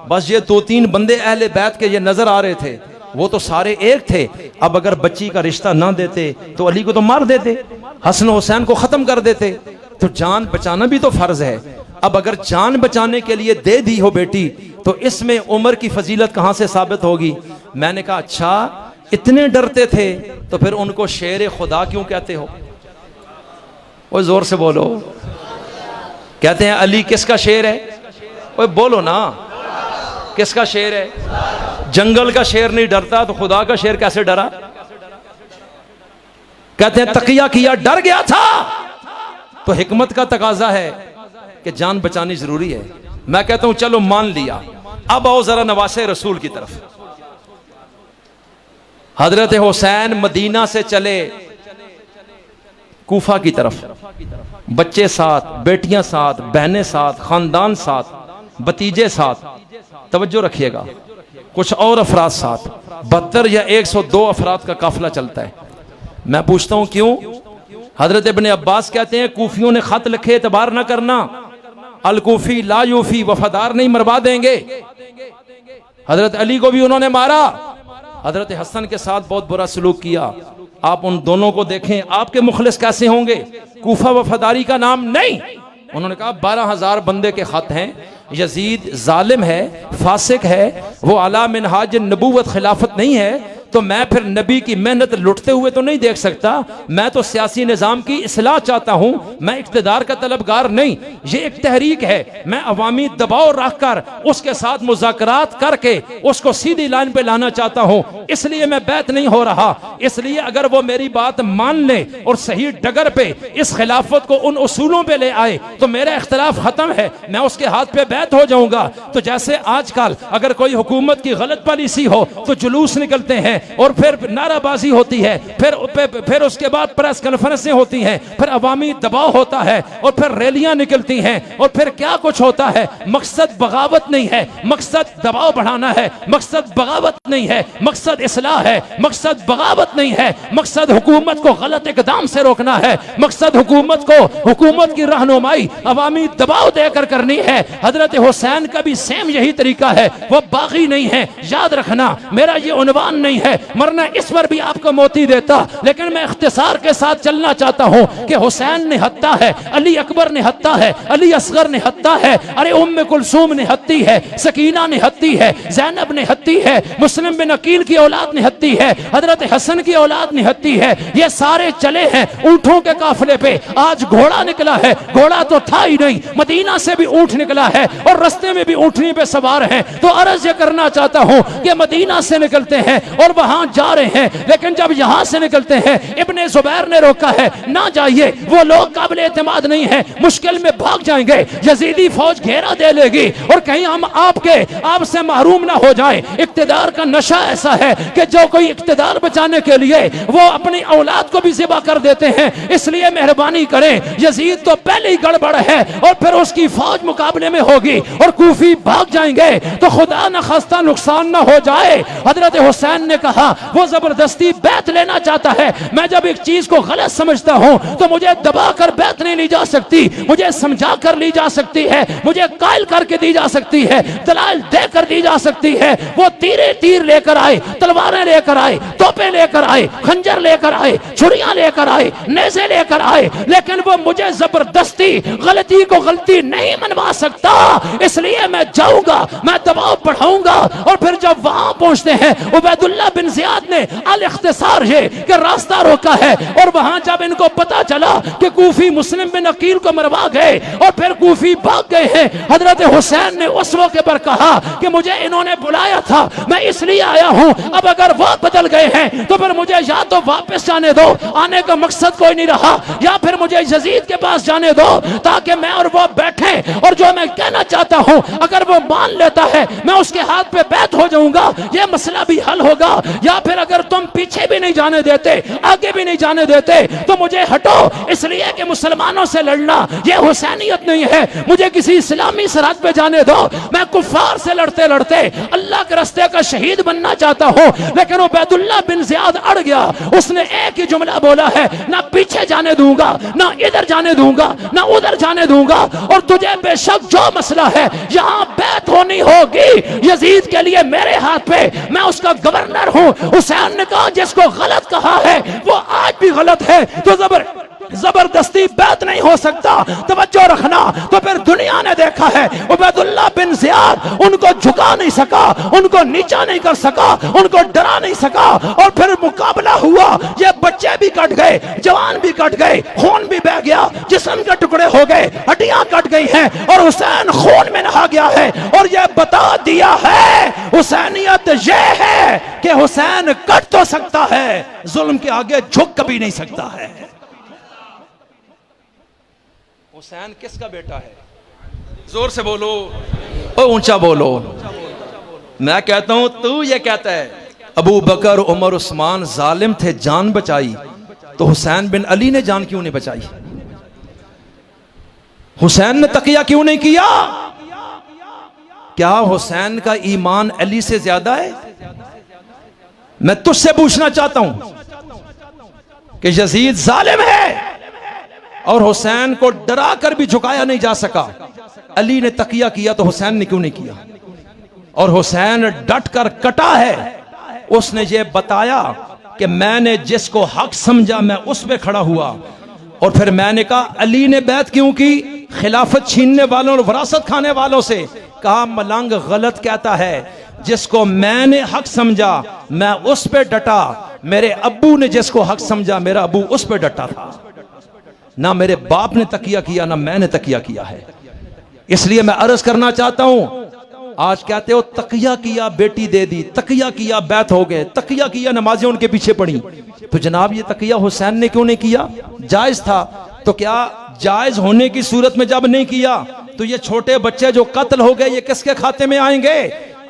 बस ये 2-3 बंदे अहले बैत के ये नजर आ रहे थे, वो तो सारे एक थे। अब अगर बच्ची का रिश्ता ना देते तो अली को तो मार देते, हसन हुसैन को खत्म कर देते। तो जान बचाना भी तो फर्ज है। अब अगर जान बचाने के लिए दे दी हो बेटी, तो इसमें उमर की फजीलत कहां से साबित होगी? मैंने कहा अच्छा, इतने डरते थे तो फिर उनको शेर खुदा क्यों कहते हो? वो जोर से बोलो। कहते हैं अली किसका शेर है? ओए बोलो ना, किसका शेर है? जंगल का शेर नहीं डरता तो खुदा का शेर कैसे डरा? कहते हैं तकिया किया, डर गया था। तो हिकमत का तकाजा है कि जान बचानी जरूरी है। मैं कहता हूं चलो मान लिया, अब आओ जरा नवासे रसूल की तरफ। हजरत हुसैन मदीना से चले कूफा की तरफ, बच्चे साथ, बेटियां साथ, बहनें साथ, खानदान साथ, भतीजे साथ। तवज्जो रखिएगा, कुछ और अफराद साथ। 72 या 102 अफराद का काफिला चलता है। मैं पूछता हूं क्यों? हजरत इब्ने अब्बास कहते हैं कूफियों ने खत लिखे, एतबार ना करना, अल कूफी ला यूफी, वफादार नहीं, मरवा देंगे। हजरत अली को भी उन्होंने मारा, हजरत हसन के साथ बहुत बुरा सलूक किया। आप उन दोनों को देखें, आपके मुखलिस कैसे होंगे? कूफा वफादारी का नाम नहीं। उन्होंने कहा 12,000 बंदे के खत हैं, यजीद जालिम है, फासिक है, वो आला मिनहाज नबूवत खिलाफत नहीं है, तो मैं फिर नबी की मेहनत लुटते हुए तो नहीं देख सकता। मैं तो सियासी निज़ाम की इस्लाह चाहता हूं, मैं इक़्तिदार का तलबगार नहीं। ये एक तहरीक है, मैं अवामी दबाव रखकर उसके साथ मुज़ाकरात करके उसको सीधी लाइन पे लाना चाहता हूं, इसलिए मैं बैत नहीं हो रहा। इसलिए अगर वो मेरी बात मान ले और सही डगर पे इस खिलाफत को उन उसूलों पे ले आए तो मेरा इख्तिलाफ खत्म है, मैं उसके हाथ पे बैत हो जाऊंगा। तो जैसे आजकल अगर कोई हुकूमत की गलत पॉलिसी हो तो जुलूस निकलते हैं, और फिर नाराबाजी होती है, फिर उसके बाद प्रेस कॉन्फ्रेंसें होती हैं, फिर अवामी दबाव होता है और फिर रैलियां निकलती हैं और फिर क्या कुछ होता है। मकसद बगावत नहीं है, मकसद दबाव बढ़ाना है, मकसद बगावत नहीं है, मकसद इस्लाह है, मकसद बगावत नहीं है, मकसद हुकूमत को गलत इकदाम से रोकना है, मकसद हुकूमत को, हुकूमत की रहनुमाई अवामी दबाव देकर करनी है। हजरत हुसैन का भी सेम यही तरीका है, वो बागी नहीं है। याद रखना, मेरा ये उन्वान नहीं है, मरना इस पर भी आपको मोती देता, लेकिन मैं इख्तिसार के साथ चलना चाहता हूं कि हुसैन ने हत्ता है, अली अकबर ने हत्ता है, अली असगर ने हत्ता है, अरे उम्मे कुलसूम ने हत्ती है, सकीना ने हत्ती है, ज़ैनब ने हत्ती है, मुस्लिम बिन अकील की औलाद ने हत्ती है, हजरत हसन की औलाद ने हत्ती है। ये सारे चले हैं ऊंटों के काफिले पे। आज घोड़ा निकला है, घोड़ा तो था ही नहीं, मदीना से भी ऊंट निकला है और रास्ते में भी ऊंटनी पे सवार हैं। तो अर्ज ये करना चाहता हूं कि मदीना से निकलते हैं और वहां जा रहे हैं, लेकिन जब यहां से निकलते हैं, इब्ने जुबैर ने रोका है, ना जाइए, वो लोग काबिल एतमाद नहीं है, मुश्किल में भाग जाएंगे, यजीदी फौज घेरा दे लेगी और कहीं हम आपसे महरूम ना हो जाए। इक्तिदार का नशा ऐसा है कि जो कोई इक्तिदार बचाने के लिए वो अपनी औलाद को भी ज़िबा कर देते हैं। इसलिए मेहरबानी करें, यजीद तो पहले ही गड़बड़ है और फिर उसकी फौज मुकाबले में होगी और कूफी भाग जाएंगे, तो खुदा न खास्ता नुकसान ना हो जाए। हजरत हुसैन ने कहा वो जबरदस्ती बैत लेना चाहता है। मैं जब एक चीज को गलत समझता हूं तो मुझे दबा कर बैत नहीं ली जा सकती, मुझे समझा कर ली जा सकती है, मुझे कायल करके दी जा सकती है, दलाल देकर दी जा सकती है। वो तीर लेकर आए, तलवारें लेकर आए, तोपें लेकर आए, खंजर लेकर आए, छुरियां लेकर आए, नेज़े लेकर आए, लेकिन वो मुझे जबरदस्ती गलती को गलती नहीं मनवा सकता। इसलिए मैं जाऊंगा, मैं दबाव बढ़ाऊंगा। और फिर जब वहां पहुंचते हैं, उबैदुल्लाह बिन ज़ियाद ने अल इख्तिसार है कि रास्ता रोका है और वहां जब इनको पता चला कि कूफी मुस्लिम बिन अकील को मरवा गए और फिर कूफी भाग गए हैं, हजरत हुसैन ने उस मौके पर कहा कि मुझे इन्होंने बुलाया था, मैं इसलिए आया हूं, अब अगर वो बदल गए हैं तो फिर मुझे या तो वापस जाने दो, आने का मकसद कोई नहीं रहा, या फिर मुझे यजीद के पास जाने दो ताकि मैं और वो बैठे और जो मैं कहना चाहता हूं अगर वो मान लेता है मैं उसके हाथ पे बैत हो जाऊंगा, ये मसला भी हल होगा। या फिर अगर तुम पीछे भी नहीं जाने देते, आगे भी नहीं जाने देते, तो मुझे हटो, इसलिए कि मुसलमानों से लड़ना ये हुसैनियत नहीं है, मुझे किसी इस्लामी सरहद पे जाने दो। मैं कुफार से लड़ते लड़ते अल्लाह के रास्ते का शहीद बनना चाहता हूं। लेकिन उबैदुल्लाह बिन ज़ियाद अड़ गया, उसने एक ही जुमला बोला है, ना पीछे जाने दूंगा, ना इधर जाने दूंगा, ना उधर जाने दूंगा, और तुझे बेशक जो मसला है यहां बैत होनी होगी। यजीद के लिए मेरे हाथ पे, मैं उसका गवर्नर हूं। हुसैन ने कहा जिसको गलत कहा है वो आज भी गलत है, तो जबरदस्ती बैत नहीं हो सकता। तवज्जो रखना। तो फिर दुनिया ने देखा है उबैदुल्लाह बिन ज़ियाद उनको झुका नहीं सका, उनको नीचा नहीं कर सका, उनको डरा नहीं सका, और फिर मुकाबला हुआ। ये बच्चे भी कट गए, जवान भी कट गए, खून भी बह गया, जिस्म के टुकड़े हो गए, हड्डियां कट गई हैं, और हुसैन खून में नहा गया है। और ये बता दिया है हुसैनियत ये है कि हुसैन कट तो सकता है, जुल्म के आगे झुक कभी नहीं सकता है। हुसैन किसका बेटा है? जोर से बोलो, ओ ऊंचा बोलो। मैं कहता हूं तू ये कहता है अबू बकर उमर उस्मान जालिम थे, जान बचाई, तो हुसैन बिन अली ने जान क्यों नहीं बचाई? हुसैन ने तकिया क्यों नहीं किया? क्या हुसैन का ईमान अली से ज्यादा है? मैं तुझसे पूछना चाहता हूं कि यजीद जालिम है और हुसैन को डरा कर भी झुकाया नहीं जा सका। अली ने तकिया किया तो हुसैन ने क्यों नहीं किया? और हुसैन डट कर कटा है, उसने ये बताया कि मैंने जिसको हक समझा मैं उस पे खड़ा हुआ। और फिर मैंने कहा अली ने बैत क्यों की? खिलाफत छीनने वालों और विरासत खाने वालों से। कहा मलंग गलत कहता है, जिसको मैंने हक समझा मैं उस पे डटा, मेरे अब्बू ने जिसको हक समझा मेरा अब्बू उस पे डटा था। ना मेरे बाप ने तकिया किया, ना मैंने तकिया किया है। इसलिए मैं अर्ज करना चाहता हूं, आज कहते हो तकिया किया बेटी दे दी, तकिया किया बैत हो गए, तकिया किया नमाजें उनके पीछे पड़ी, तो जनाब ये तकिया हुसैन ने क्यों नहीं किया? जायज था। तो क्या जायज होने की सूरत में जब नहीं किया तो ये छोटे बच्चे जो कत्ल हो गए ये किसके खाते में आएंगे?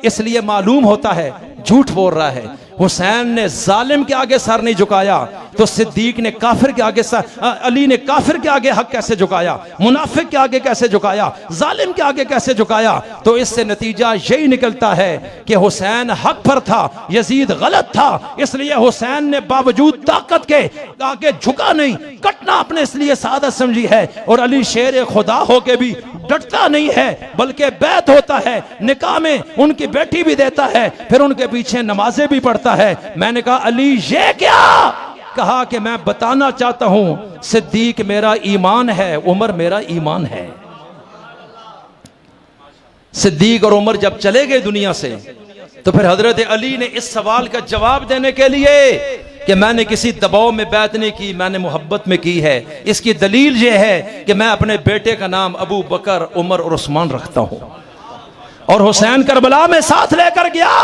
इसलिए मालूम होता है झूठ बोल रहा है। हुसैन ने जालिम के आगे सर नहीं झुकाया तो सिद्दीक ने काफिर के आगे अली ने काफिर के आगे हक कैसे झुकाया, मुनाफिक के आगे कैसे झुकाया, जालिम के आगे कैसे झुकाया। तो इससे नतीजा यही निकलता है कि हुसैन हक पर था, यजीद गलत था। इसलिए हुसैन ने बावजूद ताकत के आगे झुका नहीं, कटना अपने इसलिए सादत समझी है। और अली शेर खुदा होके भी डटता नहीं है, बल्कि बैत होता है, निकाह में उनकी बेटी भी देता है, फिर उनके पीछे नमाजें भी पढ़ता है। मैंने कहा अली ये क्या? कहा कि मैं बताना चाहता हूं सिद्दीक मेरा ईमान है, उमर मेरा ईमान है। सिद्दीक और उमर जब चले गए दुनिया से तो फिर हजरत अली ने इस सवाल का जवाब देने के लिए कि मैंने किसी दबाव में बैत नहीं की, मैंने मोहब्बत में की है, इसकी दलील यह है कि मैं अपने बेटे का नाम अबू बकर, उमर और उस्मान रखता हूं। और हुसैन करबला में साथ लेकर गया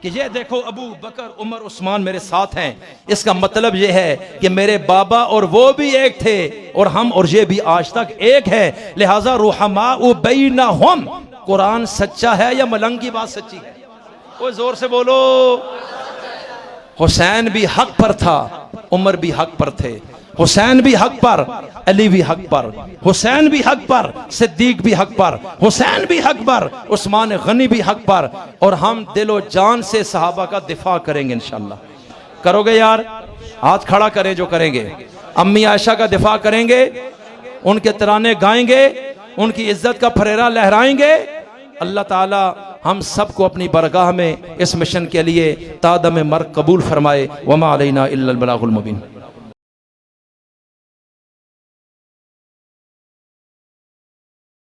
कि ये देखो अबू बकर, उमर, उस्मान मेरे साथ हैं। इसका मतलब ये है कि मेरे बाबा और वो भी एक थे और हम और ये भी आज तक एक है। लिहाजा रुहमा बैनहुम, कुरान सच्चा है या मलंग की बात सच्ची है? वो जोर से बोलो। हुसैन भी हक पर था, उमर भी हक पर थे। हुसैन भी हक पर, अली भी हक पर, हुसैन भी हक पर, सिद्दीक भी हक पर, हुसैन भी हक पर, उस्मान गनी भी हक पर। और हम दिलो जान से सहाबा का दिफा करेंगे इंशाअल्लाह। करोगे यार? हाथ खड़ा करें जो करेंगे। अम्मी आयशा का दिफा करेंगे, उनके तराने गाएंगे, उनकी इज्जत का फरेरा लहराएंगे। अल्लाह ताला हम सबको अपनी बरगाह में इस मिशन के लिए तादम मर्ग कबूल फरमाए। वमा अलैना इल्लल बलागुल मुबीन।